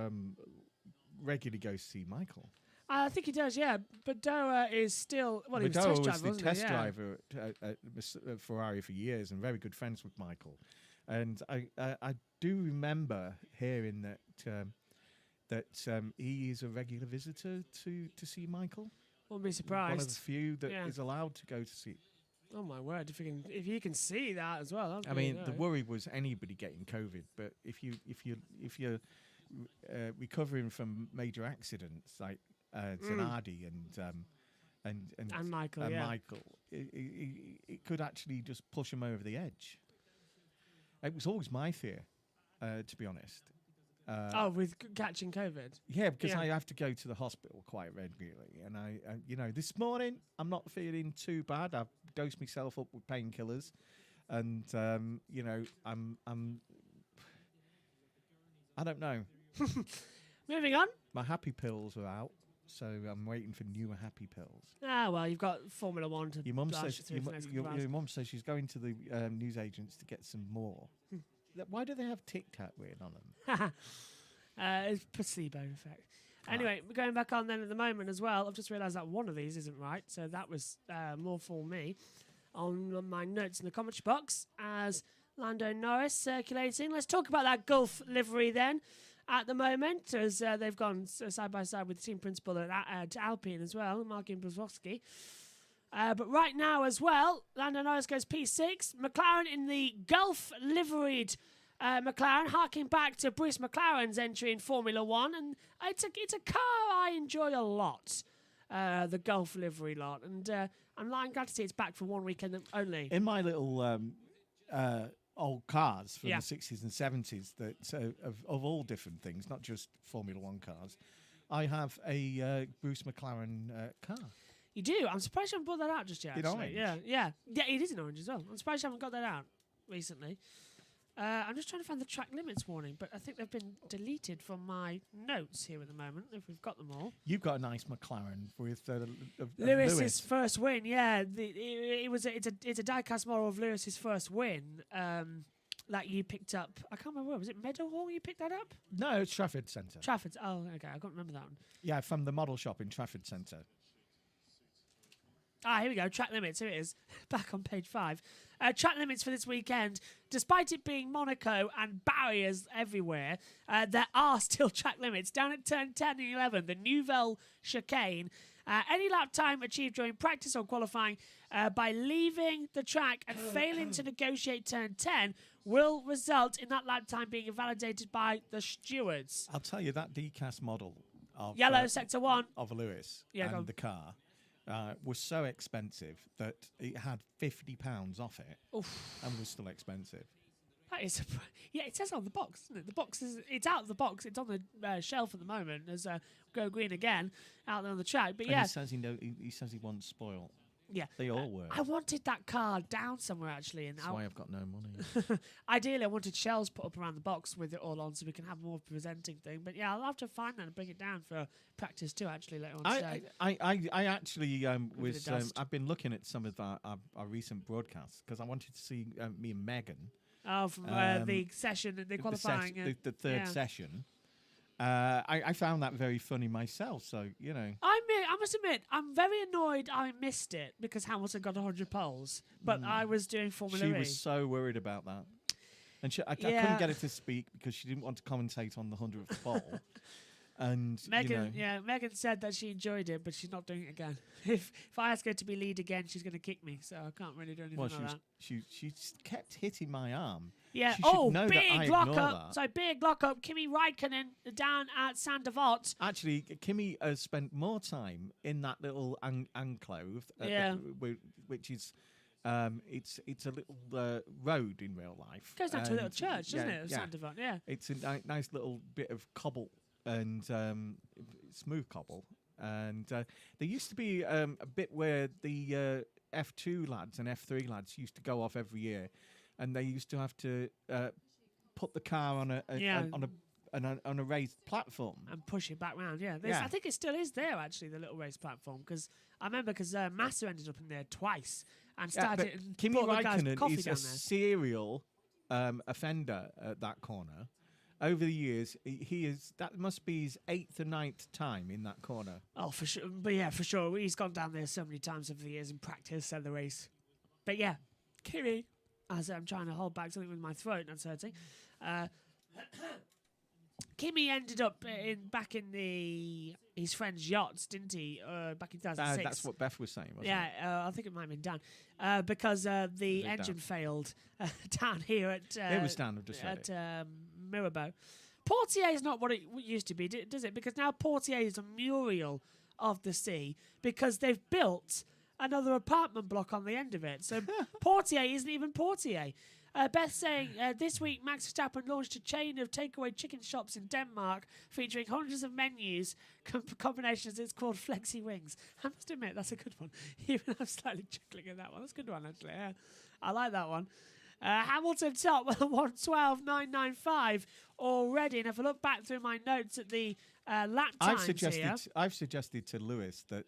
regularly goes to see Michael. I think he does, yeah. Badoa is still... Well, he was Badoa test driver, was the test he? driver at Ferrari for years and very good friends with Michael. And I do remember hearing that he is a regular visitor to see Michael. Wouldn't be surprised. One of the few that is allowed to go to see. Oh my word! If you can see that as well. I mean, the worry was anybody getting COVID, but if you're recovering from major accidents like Zanardi and Michael, it could actually just push him over the edge. It was always my fear, to be honest. With catching COVID? Yeah, because I have to go to the hospital quite regularly. And I this morning, I'm not feeling too bad. I've dosed myself up with painkillers. And, I don't know. Moving on. My happy pills are out. So I'm waiting for newer happy pills. Well, you've got Formula One to Your mum blast says you through for the next couple of your hours. mum says she's going to the newsagents to get some more. Why do they have Tic Tac written on them? It's placebo effect. Anyway, we're going back on then at the moment as well. I've just realised that one of these isn't right, so that was more for me on my notes in the commentary box as Lando Norris circulating. Let's talk about that Gulf livery then. At the moment, as they've gone side by side with the team principal at Alpine as well, Markin Brzezowski. But right now as well, Lando Norris goes P6. McLaren in the Gulf liveried McLaren, harking back to Bruce McLaren's entry in Formula One. And it's a car I enjoy a lot, the Gulf livery lot. And I'm glad to see it's back for one weekend only. In my little old cars from the 60s and 70s that of all different things, not just Formula One cars, I have a Bruce McLaren car. You do? I'm surprised you haven't brought that out just yet. In orange? Yeah, it is in orange as well. I'm surprised you haven't got that out recently. I'm just trying to find the track limits warning, but I think they've been deleted from my notes here at the moment, if we've got them all. You've got a nice McLaren with Lewis's Lewis. first win, yeah. It's a diecast model of Lewis's first win that you picked up. I can't remember where. Was it Meadowhall you picked that up? No, it's Trafford Centre. Trafford. Oh, okay. I can't remember that one. Yeah, from the model shop in Trafford Centre. Here we go. Track limits. Here it is. Back on page 5. Track limits for this weekend. Despite it being Monaco and barriers everywhere, there are still track limits. Down at turn 10 and 11, the Nouvelle chicane. Any lap time achieved during practice or qualifying by leaving the track and failing to negotiate turn 10 will result in that lap time being invalidated by the stewards. I'll tell you, that decast model of Yellow, sector 1. of Lewis Yeah, and the car was so expensive that it had £50 off it. Oof. And was still expensive. That is, yeah. It says on the box, isn't it? The box it's out of the box. It's on the shelf at the moment. As Go Green again out there on the track. But and yeah, he says he wants spoil. yeah. They all were. I wanted that car down somewhere actually, and That's why I've got no money. ideally I wanted shelves put up around the box with it all on, so we can have more of a presenting thing. But yeah, I'll have to find that and bring it down for practice too. Actually, later on today. I actually was. dust. I've been looking at some of our recent broadcasts because I wanted to see me and Megan. Oh, from the session, the qualifying, the third session. I found that very funny myself. So I must admit, I'm very annoyed I missed it because Hamilton got 100 poles, but I was doing Formula E. She was so worried about that, and I couldn't get her to speak because she didn't want to commentate on the 100th pole. And Megan, Megan said that she enjoyed it, but she's not doing it again. If I ask her to be lead again, she's going to kick me, so I can't really do anything like that. She kept hitting my arm. Yeah. She should know that I big lock ignore up. that. So big lock up. Kimi Räikkönen down at Sandavot. Actually, Kimi has spent more time in that little enclave, which is it's a little road in real life. Goes down to a little church, doesn't it? Sandavot. Yeah. It's a nice little bit of cobble and smooth cobble. And there used to be a bit where the F2 lads and F3 lads used to go off every year, and they used to have to put the car on a raised platform and push it back round. Yeah, Yeah. I think it still is there actually, the little raised platform, because I remember Massa ended up in there twice and started. But and Kimi brought the guys Räikkönen coffee is down a there. serial offender at that corner. Over the years, that must be his 8th or 9th time in that corner. Oh, for sure. But yeah, for sure. He's gone down there so many times over the years in practice and the race. But yeah, Kimi, as I'm trying to hold back something with my throat, that's hurting. Kimi ended up back in his friend's yachts, didn't he? Back in 2006. That's what Beth was saying, wasn't it? Yeah, I think it might have been Dan. Because the engine failed down here at... It was Dan, I've just read at Mirabeau. Portier is not what it used to be, does it? Because now Portier is a Muriel of the sea because they've built another apartment block on the end of it. So Portier isn't even Portier. Beth saying, this week Max Verstappen launched a chain of takeaway chicken shops in Denmark featuring hundreds of menus, combinations. It's called Flexi Wings. I must admit, that's a good one. Even I'm slightly chuckling at that one. That's a good one, actually. Yeah, I like that one. Hamilton top 112.995 already. And if I look back through my notes at the lap times I've suggested to Lewis that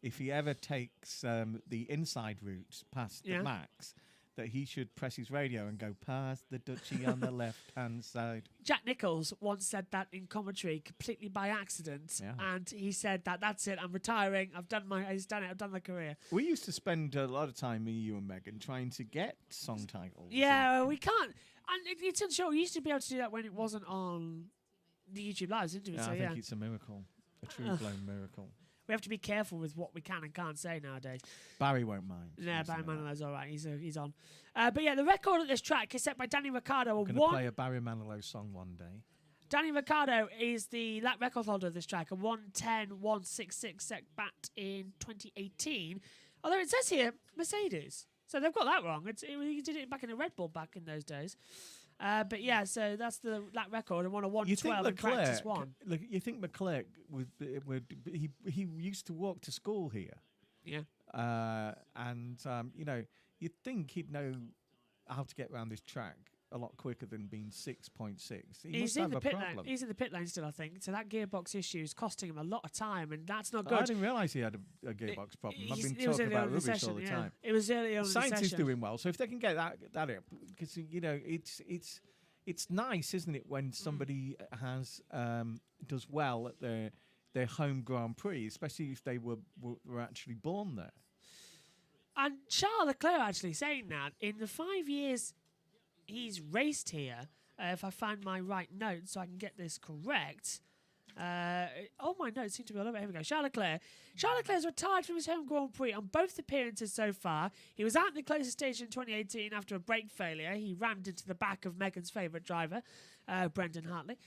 if he ever takes the inside route past the Max, that he should press his radio and go past the Dutchie on the left-hand side. Jack Nicholls once said that in commentary completely by accident, and he said that's it, I'm retiring, I've done the career. We used to spend a lot of time, me, you and Megan, trying to get song titles. Yeah, we can't. And it's unsure. We used to be able to do that when it wasn't on the YouTube Lives, didn't we? Yeah, I think it's a miracle, a true-blown miracle. We have to be careful with what we can and can't say nowadays. Barry won't mind. Yeah, Barry Manilow's all right. He's on. But yeah, the record at this track is set by Danny Ricciardo. I'm going to play a Barry Manilow song one day. Danny Ricciardo is the lap record holder of this track, a 1:10.166 set back in 2018. Although it says here Mercedes, so they've got that wrong. He did it back in a Red Bull back in those days. But yeah, so that's the lap record and won a 1:12 in practice one. Look, you think Leclerc he used to walk to school here? Yeah. And you'd think he'd know how to get around this track a lot quicker than being 6.6. He He's must in have the a pit problem. lane. He's in the pit lane still, I think. So that gearbox issue is costing him a lot of time, and that's not I good. didn't realise he had a gearbox problem. I've been It was talking early on about in the rubbish session, all the yeah. time. It was early on in the Science is session. doing well, so if they can get that up, because it's nice, isn't it, when somebody has does well at their home Grand Prix, especially if they were actually born there. And Charles Leclerc actually saying that in the 5 years he's raced here, if I find my right notes so I can get this correct. All my notes seem to be all over. Here we go. Charles Leclerc. Charles Leclerc's retired from his home Grand Prix on both appearances so far. He was out in the closest stage in 2018 after a brake failure. He rammed into the back of Megan's favourite driver, Brendan Hartley.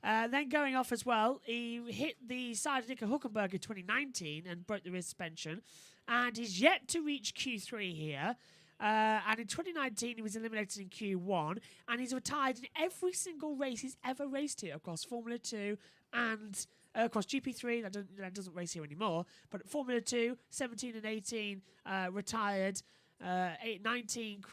Then going off as well, he hit the side of Nico Hülkenberg in 2019 and broke the rear suspension. And he's yet to reach Q3 here. And in 2019, he was eliminated in Q1. And he's retired in every single race he's ever raced here across Formula 2 and across GP3. That doesn't race here anymore. But Formula 2, 17 and 18, retired. 18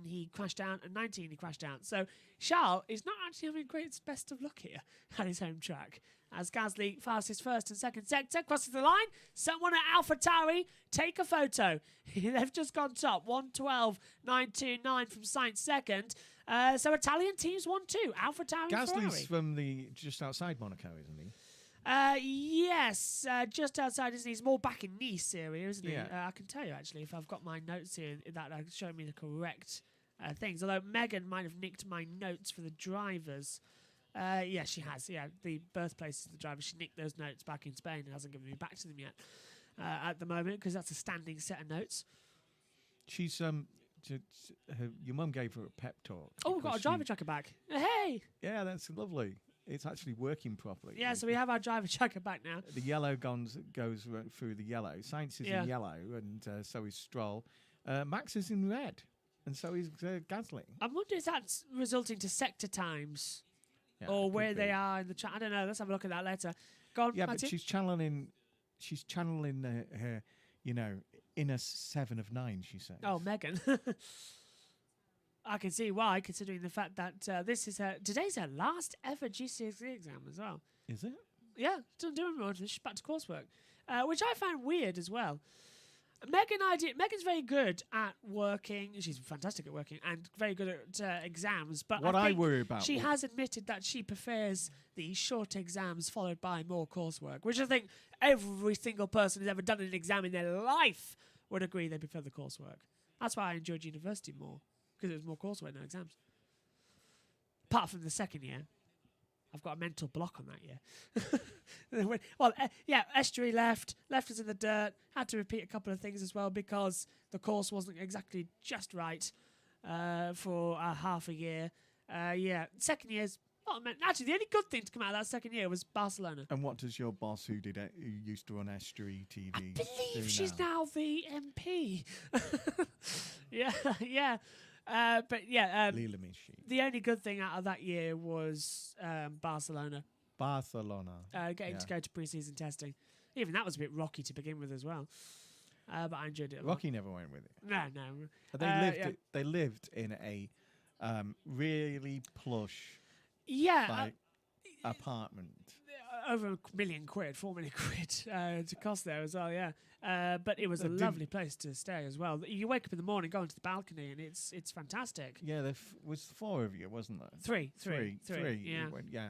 he crashed out, and 19 he crashed out. So Charles is not actually having great best of luck here at his home track. As Gasly fastest first and second sector crosses the line, someone at AlphaTauri take a photo. They've just gone top, 1:12.929 from Sainz second. So Italian teams won too. AlphaTauri, Gasly's Ferrari. from just outside Monaco, isn't he? Yes, just outside, isn't he? He's more back in Nice area, isn't he? Yeah. I can tell you, actually, if I've got my notes here, that show me the correct things. Although Megan might have nicked my notes for the drivers. Yeah, she has. Yeah, the birthplace of the driver. She nicked those notes back in Spain and hasn't given me back to them yet at the moment, because that's a standing set of notes. She's your mum gave her a pep talk. Oh, we've got our driver tracker back. Hey! Yeah, that's lovely. It's actually working properly. Yeah, so we have our driver tracker back now. The yellow goes through the yellow. Sainz is in yellow, and so is Stroll. Max is in red, and so is Gasly. I wonder if that's resulting to sector times, Yeah, or could where be. they are in the track. I don't know. Let's have a look at that later. Go on, Yeah, Matthew. but she's channeling her, inner 7 of 9. She says. Oh, Megan. I can see why, considering the fact that today's her last ever GCSE exam as well. Is it? Yeah, doesn't do anymore. She's back to coursework, which I found weird as well. Megan's very good at working. She's fantastic at working and very good at exams. But What I I think worry about she was- has admitted that she prefers the short exams followed by more coursework, which I think every single person who's ever done an exam in their life would agree they prefer the coursework. That's why I enjoyed university more, because it was more coursework, no exams. Apart from the second year. I've got a mental block on that year. Estuary left us in the dirt. Had to repeat a couple of things as well because the course wasn't exactly just right for half a year. Second year's actually the only good thing to come out of that second year was Barcelona. And what does your boss, who used to run Estuary TV, I do believe she's now the MP. yeah. Lila Mishi. The only good thing out of that year was Barcelona. Getting to go to pre-season testing. Even that was a bit rocky to begin with as well. But I enjoyed it a lot. Rocky never went with it. No. But they lived in a really plush apartment. Over £1 million, £4 million to cost there as well, yeah. But it was a lovely place to stay as well. You wake up in the morning, go into the balcony, and it's fantastic. Yeah, there was 4 of you, wasn't there? Three. Yeah. Yeah.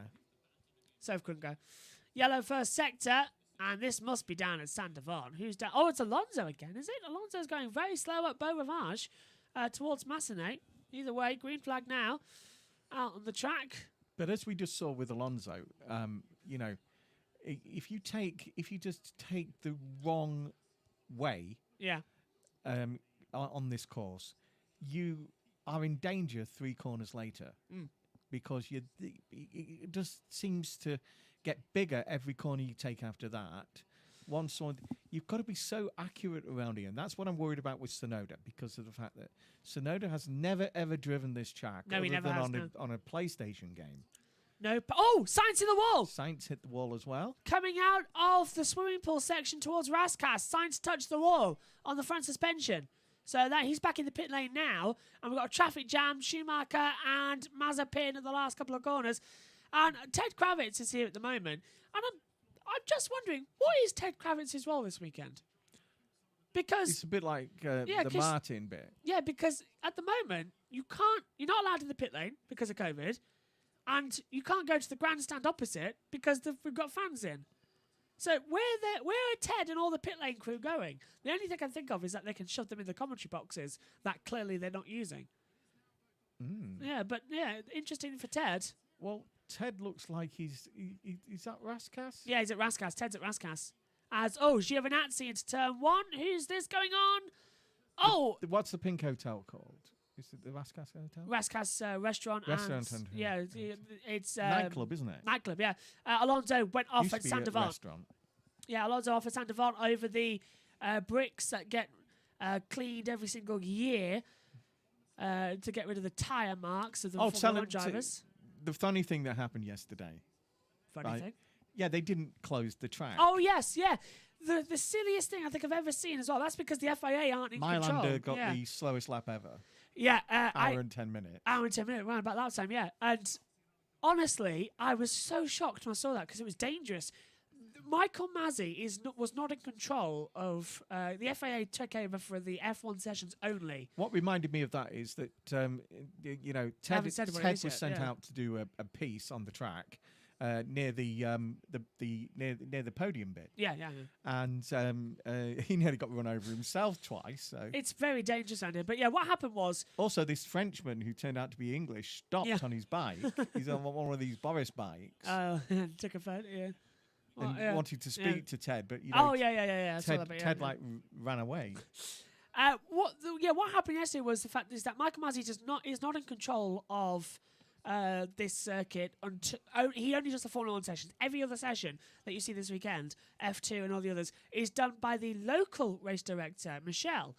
So couldn't go. Yellow first sector, and this must be down at Saint Devon. Who's down? Oh, it's Alonso again, is it? Alonso's going very slow up Beau Rivage towards Massenet. Either way, green flag now out on the track. But as we just saw with Alonso, if you just take the wrong way, on this course, you are in danger 3 corners later, because it just seems to get bigger every corner you take after that. You've got to be so accurate around here, and that's what I'm worried about with Tsunoda, because of the fact that Tsunoda has never ever driven this track No, he never has, on a PlayStation game. No. Sainz in the wall! Sainz hit the wall as well. Coming out of the swimming pool section towards Raskas, Sainz touched the wall on the front suspension. So that he's back in the pit lane now, and we've got a traffic jam, Schumacher and Mazepin at the last couple of corners, and Ted Kravitz is here at the moment, and I'm just wondering, what is Ted Kravitz's role this weekend? Because it's a bit like the Martin bit. Yeah, because at the moment you're not allowed in the pit lane because of COVID, and you can't go to the grandstand opposite because we've got fans in. So where are Ted and all the pit lane crew going? The only thing I can think of is that they can shove them in the commentary boxes that clearly they're not using. Yeah, but interesting for Ted. Well, Ted looks like is that Raskas? Yeah, he's at Raskas. Ted's at Raskas. As Giovinazzi into turn 1. Who's this going on? What's the pink hotel called? Is it the Raskas Hotel? Raskas restaurant. And yeah, it's nightclub, isn't it? Nightclub, yeah. Alonso went off Used at to be Saint a Devant. restaurant. Yeah, Alonso off at Saint Devant over the bricks that get cleaned every single year to get rid of the tyre marks of the Formula 1 drivers. The funny thing that happened yesterday. Funny thing? Yeah, they didn't close the track. Oh, yes, yeah. The silliest thing I think I've ever seen as well. That's because the FIA aren't in control. Mylander got the slowest lap ever. Yeah. Hour and 10 minutes. Hour and 10 minutes, around about that time, yeah. And honestly, I was so shocked when I saw that because it was dangerous. Michael Masi was not in control of... the FIA took over for the F1 sessions only. What reminded me of that is that, Ted was sent out to do a piece on the track. Near the podium bit. Yeah. And he nearly got run over himself twice. So it's very dangerous, Andy. But yeah, what happened was also this Frenchman who turned out to be English stopped on his bike. He's on one of these Boris bikes. Took a photo. Yeah. And wanted to speak to Ted, but Ted ran away. What happened yesterday was the fact is that Michael Masi is not in control of this circuit. He only does the Formula 1 sessions. Every other session that you see this weekend, F2 and all the others, is done by the local race director, Michel.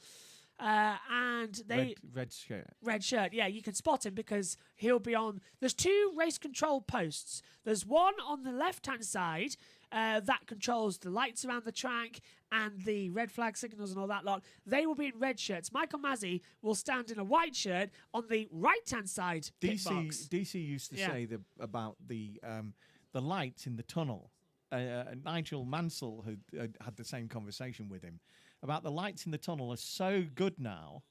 And they red shirt. Yeah, you can spot him because he'll be on. There's 2 race control posts. There's one on the left-hand side that controls the lights around the track and the red flag signals and all that lot. They will be in red shirts. Michael Masi will stand in a white shirt on the right-hand side pit box. DC used to say about the lights in the tunnel. Nigel Mansell had the same conversation with him about the lights in the tunnel are so good now,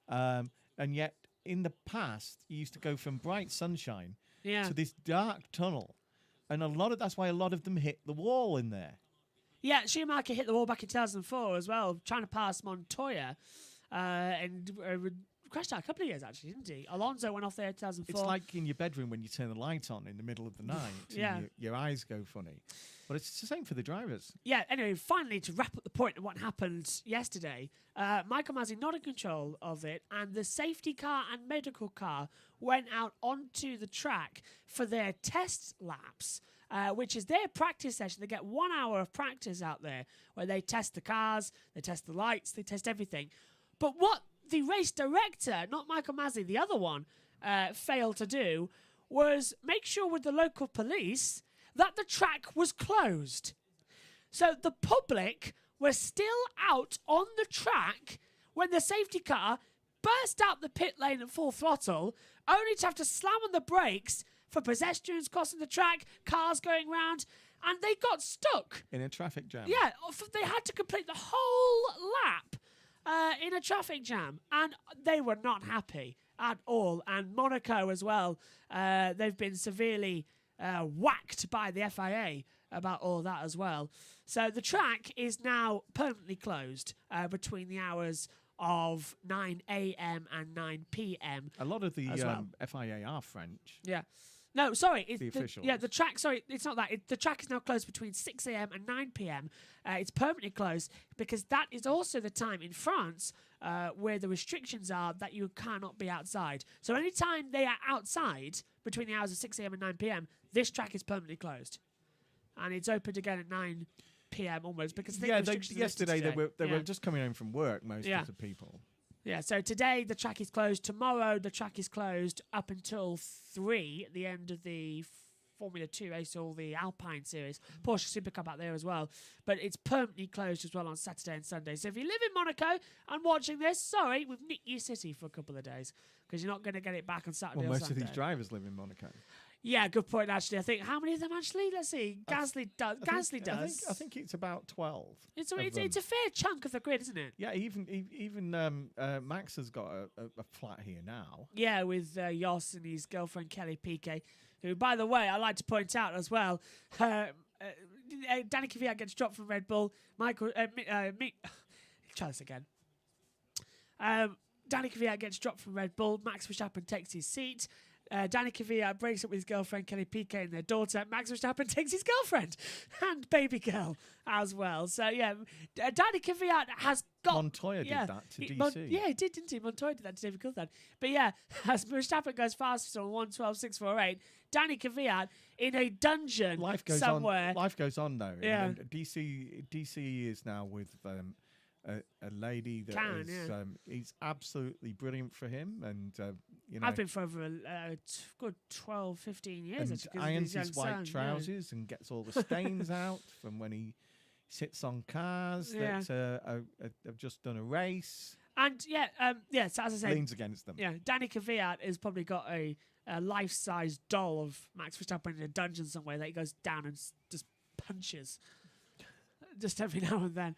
and yet in the past you used to go from bright sunshine to this dark tunnel, and that's why a lot of them hit the wall in there. Yeah, Schumacher hit the wall back in 2004 as well, trying to pass Montoya, and crashed out a couple of years actually, didn't he? Alonso went off there in 2004. It's like in your bedroom when you turn the light on in the middle of the night. And your eyes go funny. But it's the same for the drivers. Yeah, anyway, finally, to wrap up the point of what happened yesterday, Michael Masi not in control of it, and the safety car and medical car went out onto the track for their test laps, which is their practice session. They get 1 hour of practice out there where they test the cars, they test the lights, they test everything. But what the race director, not Michael Masi, the other one, failed to do was make sure with the local police that the track was closed. So the public were still out on the track when the safety car burst out the pit lane at full throttle, only to have to slam on the brakes for pedestrians crossing the track, cars going round, and they got stuck. In a traffic jam. Yeah, they had to complete the whole lap in a traffic jam, and they were not happy at all. And Monaco as well, they've been severely whacked by the FIA about all that as well. So the track is now permanently closed between the hours of 9 a.m. and 9 p.m. A lot of the FIA are French. Yeah. No, sorry. It's the officials. Yeah, the track, sorry, it's not that. The track is now closed between 6 a.m. and 9 p.m. It's permanently closed because that is also the time in France where the restrictions are that you cannot be outside. So anytime they are outside between the hours of 6 a.m. and 9 p.m., this track is permanently closed. And it's opened again at 9 p.m. almost because yesterday they were just coming home from work, most of the people. Yeah, so today the track is closed. Tomorrow the track is closed up until 3 at the end of the Formula 2 race, all the Alpine series, Porsche Super Cup out there as well. But it's permanently closed as well on Saturday and Sunday. So if you live in Monaco and watching this, sorry, we've nicked your city for a couple of days because you're not going to get it back on Saturday or most Sunday. of these drivers live in Monaco. Yeah, good point, actually. I think, how many of them, actually? Let's see. Gasly does. I think it's about 12. It's a fair chunk of the grid, isn't it? Yeah, even Max has got a flat here now. Yeah, with Jos and his girlfriend Kelly Piquet, who, by the way, I like to point out as well, Danny Kvyat gets dropped from Red Bull. Try this again. Danny Kvyat gets dropped from Red Bull. Max Verstappen takes his seat. Danny Kvyat breaks up with his girlfriend Kelly Piquet and their daughter. Max Verstappen takes his girlfriend and baby girl as well. So yeah, Danny Kvyat has got Montoya did that to DC. He did, didn't he? Montoya did that to David Coulthard. But yeah, as Verstappen goes fastest on 1:12.648, Danny Kvyat in a dungeon somewhere. Life goes on though. Yeah. And DC is now with a lady that he's absolutely brilliant for him, and I've been for over a good 12, 15 years. And irons his white trousers and gets all the stains out from when he sits on cars that have just done a race. And so as I say, leans against them. Yeah, Danny Kvyat has probably got a life-size doll of Max Verstappen in a dungeon somewhere that he goes down and just punches just every now and then.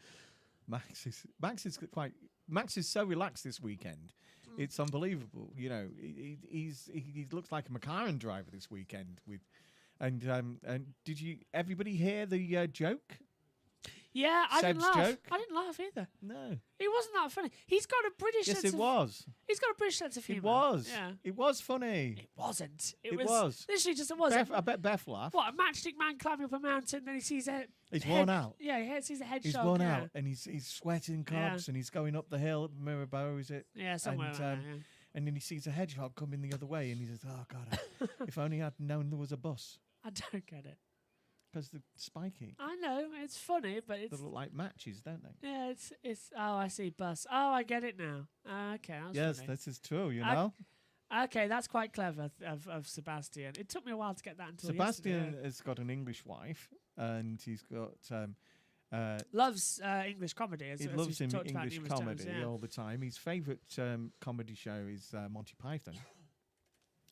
Max is so relaxed this weekend. It's unbelievable. You know, he looks like a McLaren driver this weekend. And did everybody hear the joke? Yeah, I didn't laugh. Joke? I didn't laugh either. No, it wasn't that funny. He's got a British. Yes, sense it was. He's got a British sense of humour. It was. Yeah. It was funny. It wasn't. It was. Literally just it was. I bet Beth laughed. What, a matchstick man climbing up a mountain, then he sees a He's worn out. Yeah, he sees a hedgehog. He's worn out, and he's sweating cobs, and he's going up the hill. Mirabeau, is it? Yeah, somewhere. And then he sees a hedgehog coming the other way, and he says, "Oh God, if only I'd known there was a bus." I don't get it. Because they're spiky. I know, it's funny, but it's... They look like matches, don't they? Yeah, it's... Oh, I see, bus. Oh, I get it now. Okay, that's funny. This is true, you know? Okay, that's quite clever of Sebastian. It took me a while to get that until Sebastian yesterday. has got an English wife, and he's got... loves English comedy. He loves English comedy times, all the time. His favourite comedy show is Monty Python.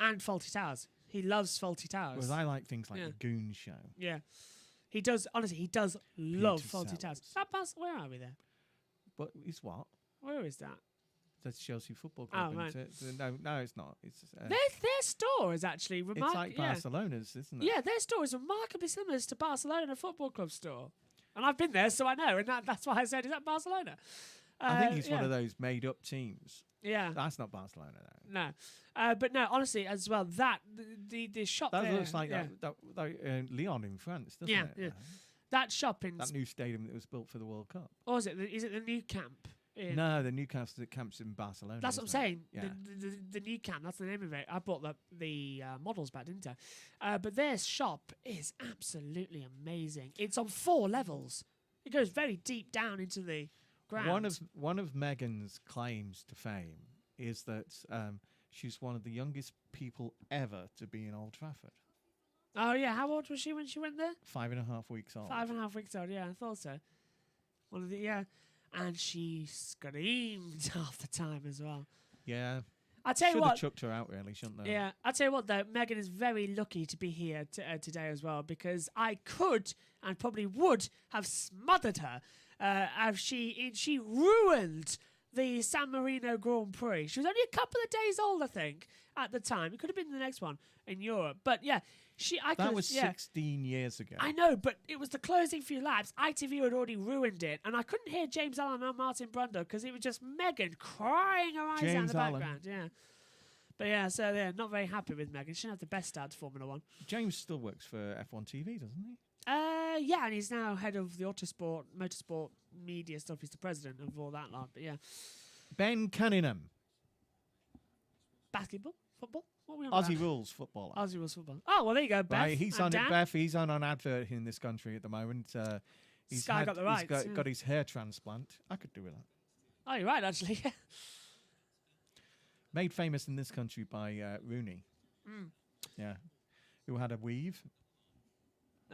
And Fawlty Towers. He loves Fawlty Towers. Whereas I like things like The Goon Show. Yeah. He does, honestly, he does love Fawlty Towers. Where are we there? But it's what? Where is that? That's Chelsea Football Club. Oh, right. No, it's not. It's their store is actually remarkable. It's like Barcelona's, isn't it? Yeah, their store is remarkably similar to Barcelona Football Club store. And I've been there, so I know. And that's why I said, is that Barcelona? I think it's one of those made-up teams. Yeah. That's not Barcelona, though. No. But no, honestly, as well, the shop that there... That looks like Lyon in France, doesn't it? Yeah. That shop in... That new stadium that was built for the World Cup. Or is it the new camp? No, the Newcastle camp's in Barcelona. That's what I'm saying. Yeah. The new camp, that's the name of it. I bought the models back, didn't I? But their shop is absolutely amazing. It's on 4 levels. It goes very deep down into the ground. One of Meghan's claims to fame is that she's one of the youngest people ever to be in Old Trafford. Oh yeah, how old was she when she went there? 5.5 weeks old. 5.5 weeks old. Yeah, I thought so. And she screamed half the time as well. Yeah. I tell you what, should have chucked her out, really, shouldn't they? Yeah, I tell you what though, Meghan is very lucky to be here today as well, because I could and probably would have smothered her. She ruined the San Marino Grand Prix. She was only a couple of days old, I think, at the time. It could have been the next one in Europe, but yeah. That was 16 years ago. I know, but it was the closing few laps. ITV had already ruined it, and I couldn't hear James Allen or Martin Brundle because it was just Meghan crying her eyes out in the background. Yeah. But yeah, so they're not very happy with Meghan. She didn't have the best start to Formula 1. James still works for F1 TV, doesn't he? Yeah, and he's now head of the motorsport media stuff. He's the president of all that lot. But yeah. Ben Cunningham. Basketball? Football? What are we on Aussie about? Rules footballer. Aussie Rules football. Oh, well, there you go, Beth. Right, he's on an advert in this country at the moment. Sky got the rights. He's got his hair transplant. I could do with that. Oh, you're right, actually. Made famous in this country by Rooney. Yeah. Who had a weave.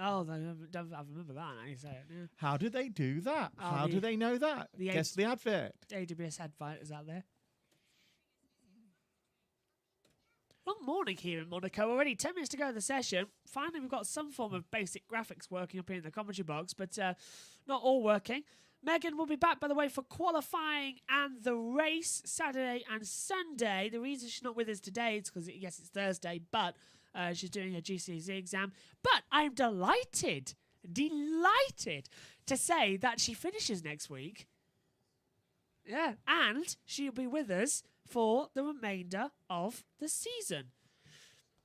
Oh, I remember that. Now you say it. Yeah. How do they do that? Oh, How do they know that? the Guess the advert. AWS advert is out there. Long morning here in Monaco. Already 10 minutes to go of the session. Finally, we've got some form of basic graphics working up here in the commentary box, but not all working. Megan will be back, by the way, for qualifying and the race Saturday and Sunday. The reason she's not with us today is because, yes, it's Thursday, but she's doing her GCSE exam. But I'm delighted to say that she finishes next week. Yeah, and she'll be with us for the remainder of the season.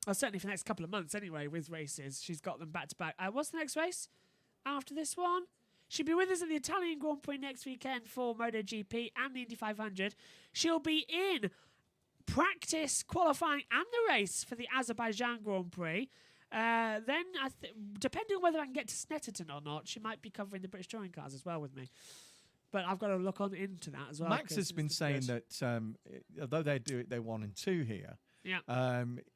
Well, certainly for the next couple of months anyway, with races. She's got them back to back. What's the next race after this one? She'll be with us at the Italian Grand Prix next weekend for MotoGP and the Indy 500. She'll be in practice, qualifying and the race for the Azerbaijan Grand Prix. Then, depending on whether I can get to Snetterton or not, she might be covering the British Touring Cars as well with me. But I've got to look on into that as well. Max has been saying that although they do it, they're 1 and 2 here. Yeah.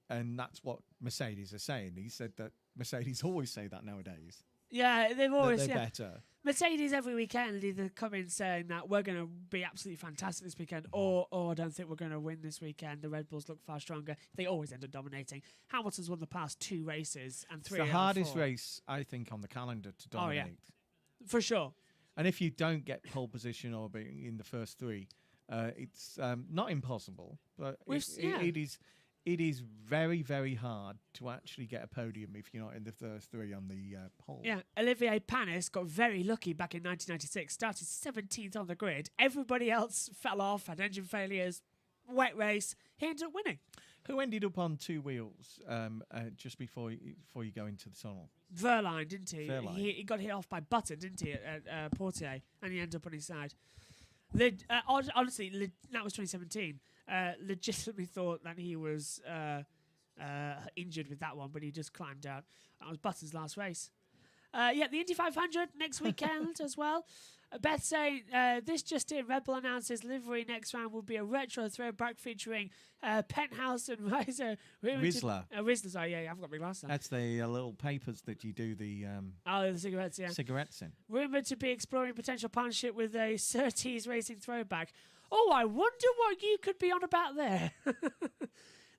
And that's what Mercedes are saying. He said that Mercedes always say that nowadays. Yeah, they've always they're better. Mercedes every weekend either come in saying that we're going to be absolutely fantastic this weekend, or I don't think we're going to win this weekend. The Red Bulls look far stronger. They always end up dominating. Hamilton's won the past 2 races and 3. It's the hardest race, I think, on the calendar to dominate. Oh, yeah. For sure. And if you don't get pole position or be in the first 3, it's not impossible, but it is very, very hard to actually get a podium if you're not in the first 3 on the pole. Yeah, Olivier Panis got very lucky back in 1996, started 17th on the grid. Everybody else fell off, had engine failures, wet race. He ended up winning. Who ended up on 2 wheels just before you go into the tunnel? Verline, didn't he? Verline. He got hit off by Button, didn't he, at Portier, and he ended up on his side. Honestly, that was 2017. Legitimately thought that he was injured with that one, but he just climbed out. That was Button's last race. The Indy 500 next weekend as well. Beth saying, this just in, Red Bull announces livery next round will be a retro throwback featuring Penthouse and Riser. Rizzler. Rizzler, sorry, yeah, I've got my glasses on. That's the little papers that you do the the cigarettes, yeah. Cigarettes in. Rumoured to be exploring potential partnership with a Surtees racing throwback. Oh, I wonder what you could be on about there.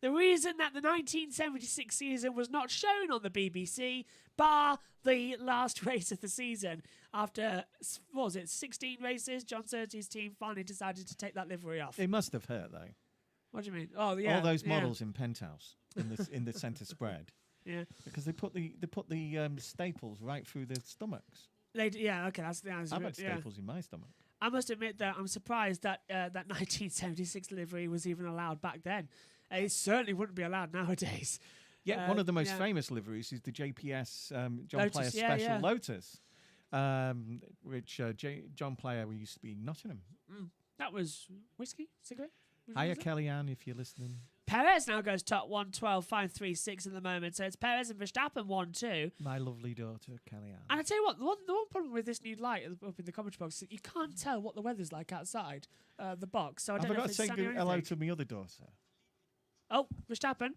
The reason that the 1976 season was not shown on the BBC, bar the last race of the season. After, 16 races, John Surtees' team finally decided to take that livery off. It must have hurt, though. What do you mean? Oh, yeah. All those models in Penthouse in the centre spread. Yeah. Because they put the staples right through their stomachs. Okay, that's the answer. I've had staples in my stomach. I must admit that I'm surprised that that 1976 livery was even allowed back then. It certainly wouldn't be allowed nowadays. Yeah, one of the most famous liveries is the JPS John Player Special Lotus, which John Player used to be in Nottingham. That was whiskey, cigarette? Hiya, Kellyanne, if you're listening. Perez now goes top 112.536 at the moment, so it's Perez and Verstappen 1-2. My lovely daughter, Kellyanne. And I tell you what, the one problem with this new light up in the commentary box is that you can't tell what the weather's like outside the box. So I don't know if it's sunny or anything. Hello to my other daughter. Oh, Verstappen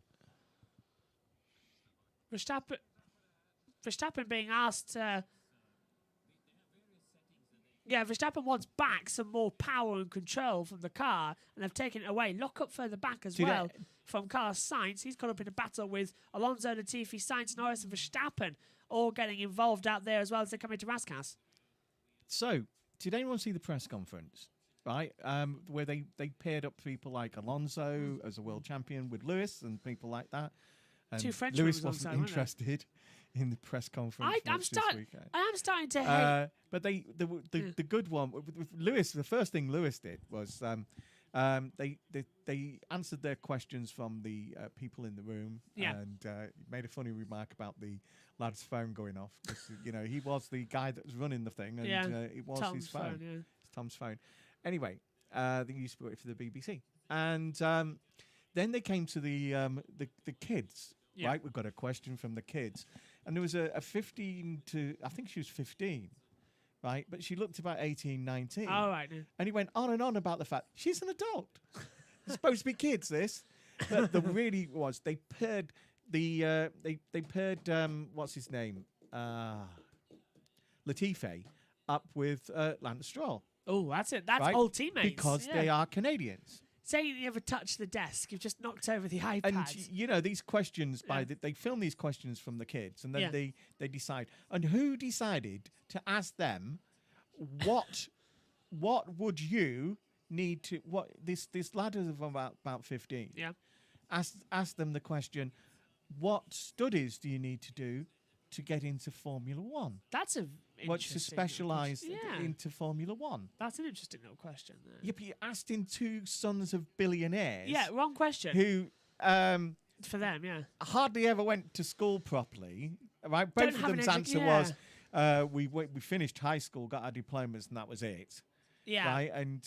being asked. Verstappen wants back some more power and control from the car, and they've taken it away. Lock up further back as well from Carlos Sainz. He's caught up in a battle with Alonso, Latifi, Sainz, Norris, and Verstappen, all getting involved out there as well as they come into Raskas. So, did anyone see the press conference? Right, where they paired up people like Alonso as a world champion with Lewis and people like that. And 2 French Lewis wasn't interested in the press conference. I am starting to hate. But the good one with Lewis. The first thing Lewis did was they answered their questions from the people in the room, and made a funny remark about the lad's phone going off because he was the guy that was running the thing, and it was Tom's his phone. It's Tom's phone. Anyway, they used to work for the BBC, and then they came to the kids. Yeah. Right, we've got a question from the kids, and there was a 15 to, I think she was 15, right, but she looked about 18, 19. Oh, right. And he went on and on about the fact she's an adult. It's supposed to be kids. This, but the really was they paired what's his name, Latifi up with Lance Stroll. Oh, that's it. That's right? old teammates. Because they are Canadians. Saying you ever touched the desk, you've just knocked over the iPad. And, you know, these questions, they film these questions from the kids, and then they decide. And who decided to ask them, what would you need to, this lad is about 15. Yeah. Ask them the question, what studies do you need to do to get into Formula One? That's a What to specialise into Formula One? That's an interesting little question. There. Yeah, but you asked in two sons of billionaires. Yeah, wrong question. Who for them, hardly ever went to school properly. Right, Don't both have of them's an answer was, we finished high school, got our diplomas, and that was it. Yeah. Right, and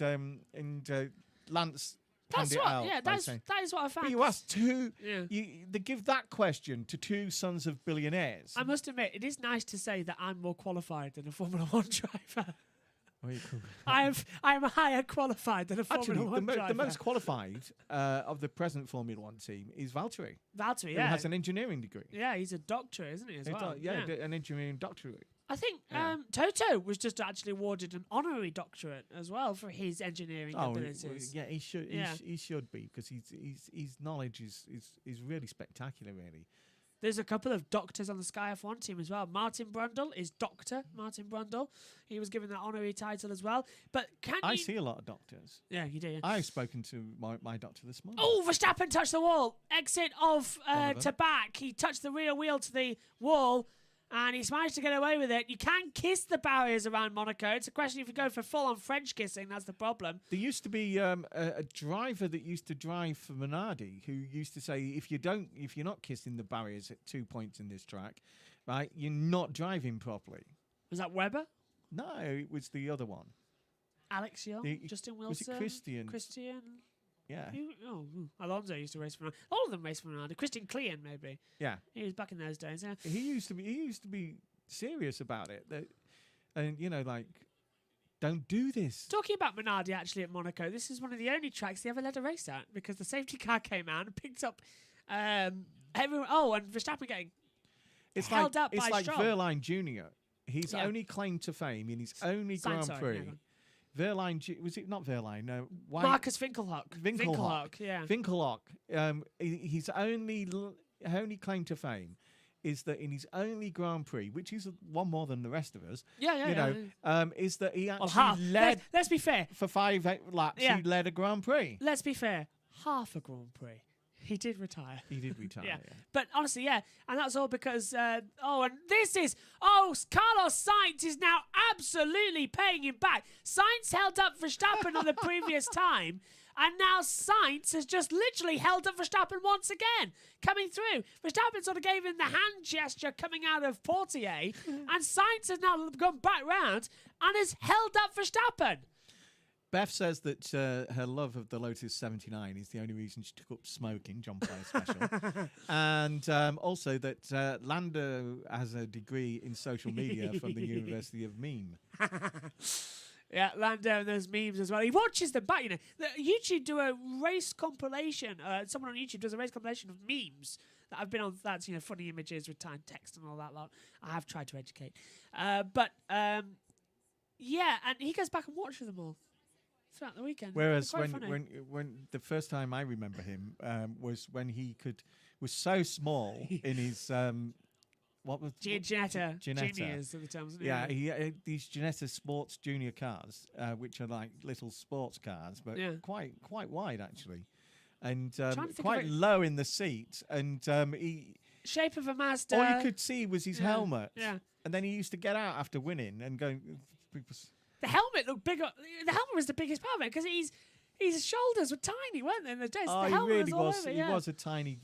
Lance. That's what. Yeah, that is what I found. But you asked two. They give that question to two sons of billionaires. I must admit, it is nice to say that I'm more qualified than a Formula One driver. I'm higher qualified than a Formula One driver. The most qualified of the present Formula One team is Valtteri. Valtteri, who has an engineering degree. Yeah, he's a doctor, isn't he, as well? An engineering doctorate. I think Toto was just actually awarded an honorary doctorate as well for his engineering abilities. Yeah, he should. He should be, because his knowledge is really spectacular. Really, there's a couple of doctors on the Sky F1 team as well. Martin Brundle is Doctor Martin Brundle. He was given that honorary title as well. But I see a lot of doctors. Yeah, you do. Yeah. I've spoken to my doctor this morning. Oh, Verstappen touched the wall. Exit of to back. He touched the rear wheel to the wall. And he's managed to get away with it. You can kiss the barriers around Monaco. It's a question if you go for full-on French kissing. That's the problem. There used to be a driver that used to drive for Minardi who used to say, if you're not kissing the barriers at 2 points in this track, right, you're not driving properly. Was that Webber? No, it was the other one. Alex Young, Justin Wilson, was it Christian? Yeah. Alonso used to race for Minardi. All of them race for Minardi. Christian Klein, maybe. Yeah. He was back in those days. Yeah. He used to be serious about it. And don't do this. Talking about Minardi, actually, at Monaco, this is one of the only tracks they ever led a race at, because the safety car came out and picked up everyone. Oh, and Verstappen getting held up by Stroll. It's like Verline Jr. His only claim to fame in his only Grand Prix. Verline, was it not Verline? No, Marcus Winkelhock. Winkelhock. His only claim to fame is that in his only Grand Prix, which is one more than the rest of us, is that he actually led. Let's be fair. For 5 laps, he led a Grand Prix. Let's be fair. Half a Grand Prix. He did retire. Yeah. But honestly, and that's all because, and this is, Carlos Sainz is now absolutely paying him back. Sainz held up Verstappen on the previous time, and now Sainz has just literally held up Verstappen once again, coming through. Verstappen sort of gave him the hand gesture coming out of Portier, and Sainz has now gone back round and has held up Verstappen. Beth says that her love of the Lotus 79 is the only reason she took up smoking, John Player Special. And also that Lando has a degree in social media from the University of Meme. Yeah, Lando and those memes as well. He watches them back, YouTube do a race compilation. Someone on YouTube does a race compilation of memes that have been on. That's, funny images with time text and all that lot. I have tried to educate. And he goes back and watches them all throughout the weekend. Whereas when the first time I remember him was when he was so small in his what was Ginetta Juniors at the time, wasn't it? Yeah, he had these Ginetta Sports Junior cars, which are like little sports cars, but quite wide actually, and quite low in the seat, and he shape of a Mazda. All you could see was his helmet. Yeah, and then he used to get out after winning and go. The helmet looked bigger. The helmet was the biggest part of it because his shoulders were tiny, weren't they? In the days, the helmet he really was. Over, he was a tiny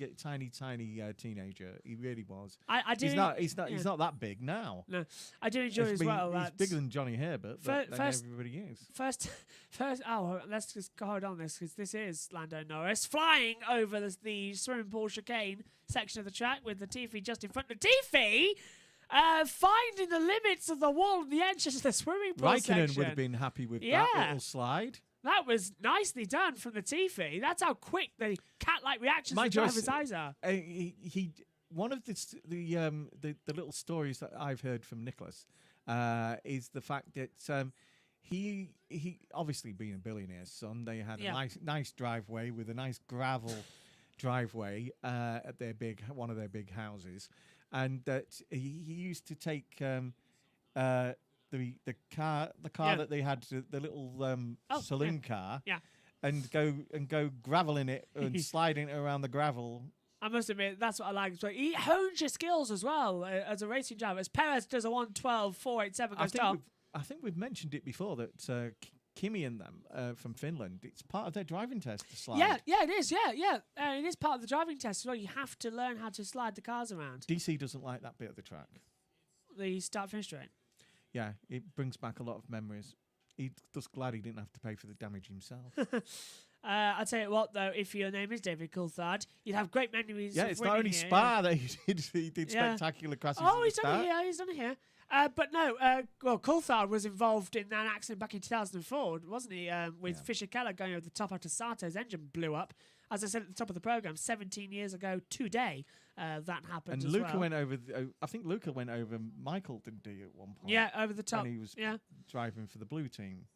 teenager. He really was. I do. He's not that big now. No, I do enjoy as well. He's bigger than Johnny Herbert, but everybody is. First. Oh, let's just hold on this because this is Lando Norris flying over the swimming pool chicane section of the track with Latifi just in front. Latifi. Finding the limits of the wall and the edges of the swimming pool section. Raikkonen would have been happy with that little slide. That was nicely done from Latifi. That's how quick the cat-like reactions of the driver's eyes are. one of the little stories that I've heard from Nicholas is the fact that he obviously being a billionaire's son, they had a nice driveway with a nice gravel driveway at one of their big houses, and that he used to take the car that they had, the little saloon car, and go graveling it and sliding it around the gravel. I must admit, that's what I like. So he hones your skills as well as a racing driver. As Perez does a 1:12.487 goes top. I think we've mentioned it before that Kimi and them from Finland, it's part of their driving test to slide. Yeah, it is. Yeah. It is part of the driving test as well. You have to learn how to slide the cars around. DC doesn't like that bit of the track. The start-finish straight. Yeah, it brings back a lot of memories. He's just glad he didn't have to pay for the damage himself. I'll tell you what, though, if your name is David Coulthard, you'd have great memories. Yeah, it's not only here, Spa that he did spectacular crashes. Oh, he's done it here. He's done it here. But no, Coulthard was involved in that accident back in 2004, wasn't he? With Fisher Keller going over the top after Sato's engine blew up. As I said at the top of the programme, 17 years ago today, that happened. And Luca went over. I think Luca went over Michael, didn't he, at one point? Yeah, over the top. When he was driving for the blue team.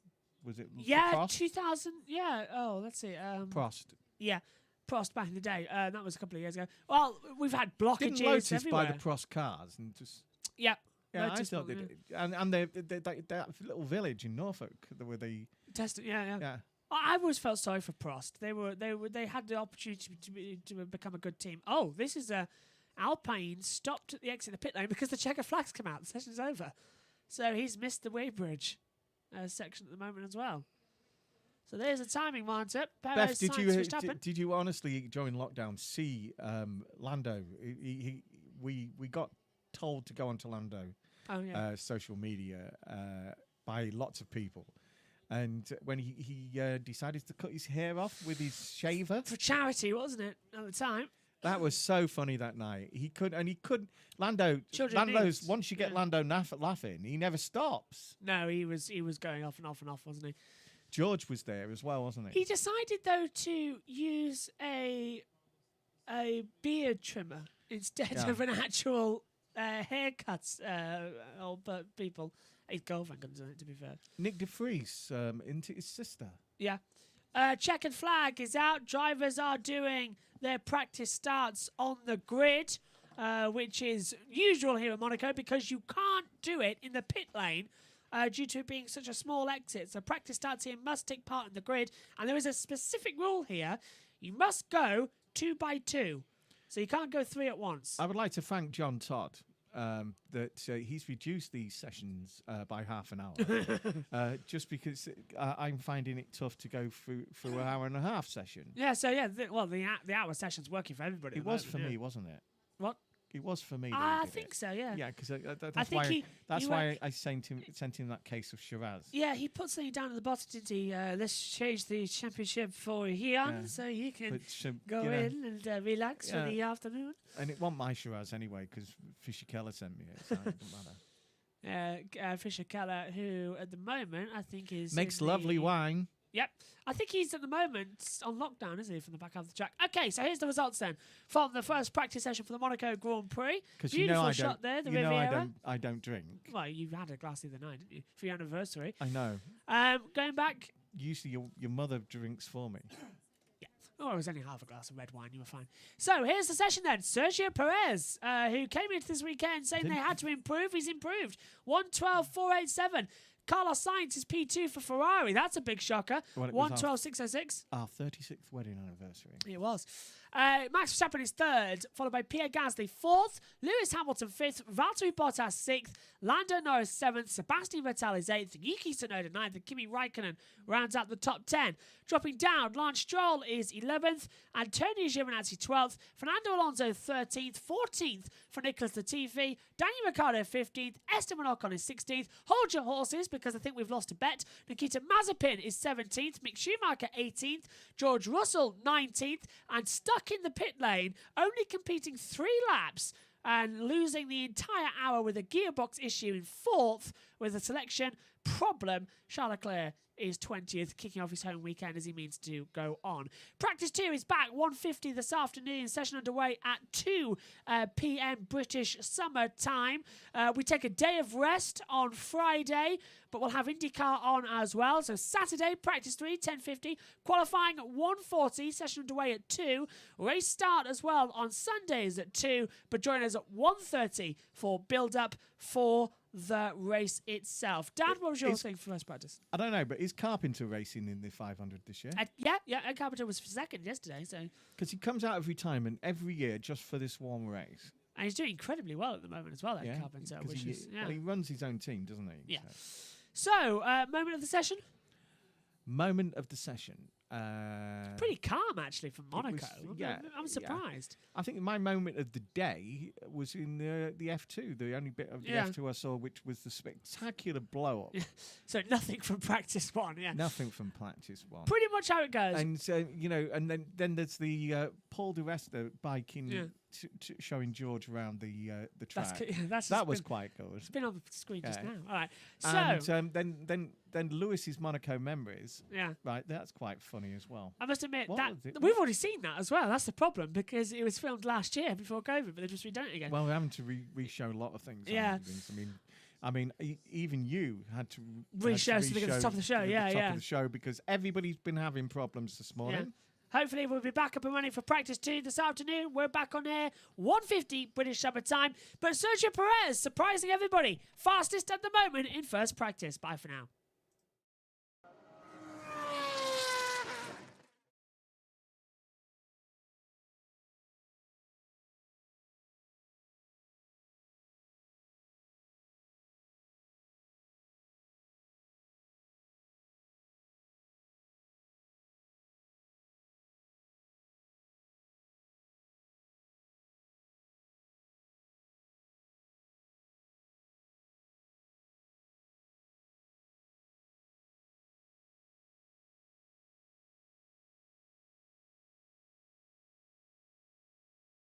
Was it? Yeah, Prost? 2000. Yeah. Oh, let's see. Prost. Yeah, Prost back in the day. That was a couple of years ago. Well, we've had blockages Didn't Lotus everywhere. buy the Prost cars and just. Yeah. Yeah, Lotus I thought they did. And that little village in Norfolk where they tested. Yeah. I always felt sorry for Prost. They had the opportunity to become a good team. Oh, this is Alpine stopped at the exit of the pit lane because the checker flags come out. The session's over, so he's missed the weighbridge section at the moment as well. So there's a timing monitor. Beth, did you honestly during lockdown see Lando? We got told to go onto Lando social media by lots of people. And when he decided to cut his hair off with his shaver for charity, wasn't it at the time? That was so funny that night. He couldn't. Lando's once you get Lando laughing, he never stops. No, he was going off and off and off, wasn't he? George was there as well, wasn't he? He decided though to use a beard trimmer instead of an actual haircut. But people. His girlfriend couldn't do it, to be fair. Nick de Vries into his sister. Yeah. Checkered flag is out. Drivers are doing their practice starts on the grid, which is usual here in Monaco because you can't do it in the pit lane due to it being such a small exit. So practice starts here must take part in the grid. And there is a specific rule here. You must go 2 by 2. So you can't go 3 at once. I would like to thank John Todd. That he's reduced these sessions by half an hour, just because I'm finding it tough to go through an hour and a half session. Yeah, so the hour session's working for everybody. It was for me, wasn't it? What? It was for me. I think so. Yeah. Yeah, because that's why I sent him that case of Shiraz. Yeah, he put something down at the bottom, didn't he? Let's change the championship for here, so you can go in and relax for the afternoon. And it wasn't my Shiraz anyway, because Fisher Keller sent me it, so it doesn't matter. Fisher Keller, who at the moment I think makes lovely wine. Yep. I think he's at the moment on lockdown, isn't he, from the back of the track? Okay, so here's the results then from the first practice session for the Monaco Grand Prix. Beautiful shot there, the Riviera. I don't drink. Well, you had a glass the other night, didn't you, for your anniversary? I know. Going back. Usually your mother drinks for me. Yeah. Oh, it was only half a glass of red wine. You were fine. So here's the session then. Sergio Perez, who came into this weekend saying they had to improve. He's improved. 1:12.487. Carlos Sainz is P2 for Ferrari. That's a big shocker. 1:12.606. Our 36th wedding anniversary. It was. Max Verstappen is third, followed by Pierre Gasly fourth, Lewis Hamilton fifth, Valtteri Bottas sixth, Lando Norris seventh, Sebastian Vettel is eighth, Yuki Tsunoda ninth, and Kimi Raikkonen rounds out the top 10. Dropping down, Lance Stroll is 11th, Antonio Giovinazzi 12th, Fernando Alonso 13th, 14th for Nicholas Latifi, Daniel Ricciardo 15th, Esteban Ocon is 16th. Hold your horses because I think we've lost a bet. Nikita Mazepin is 17th, Mick Schumacher 18th, George Russell 19th, and stuck in the pit lane, only competing 3 laps and losing the entire hour with a gearbox issue in 4th with a selection. problem. Charles Leclerc is 20th, kicking off his home weekend as he means to go on. Practice 2 is back, 1:50 this afternoon. Session underway at 2 p.m. British summer time. We take a day of rest on Friday, but we'll have IndyCar on as well. So Saturday, practice 3, 10:50. Qualifying at 1:40, session underway at 2. Race start as well on Sundays at 2, but join us at 1:30 for build-up for the race itself. Dan, what was your thing for first practice? I don't know, but is Carpenter racing in the 500 this year? Yeah, Ed Carpenter was second yesterday, so... Because he comes out of retirement every year just for this one race. And he's doing incredibly well at the moment as well, Ed Carpenter. Which is, well, he runs his own team, doesn't he? Yeah. So, moment of the session? Moment of the session. Pretty calm, actually, for Monaco. I'm surprised. I think my moment of the day was in the F2, the only bit of the F2 I saw, which was the spectacular blow-up. So nothing from practice 1, Nothing from practice 1. Pretty much how it goes. And, and then there's the Paul di Resta biking, showing George around the track. That was quite good. It's been on the screen just now. All right. So then Lewis's Monaco memories. Yeah. Right, that's quite funny as well. I must admit we've already seen that as well. That's the problem because it was filmed last year before COVID, but they've just redone it again. Well, we're having to re-show a lot of things. Yeah. I mean, even you had to re-show something at the top of the show. Top of the show because everybody's been having problems this morning. Yeah. Hopefully we'll be back up and running for practice 2 this afternoon. We're back on air, 1:50 British summer time. But Sergio Perez surprising everybody. Fastest at the moment in first practice. Bye for now.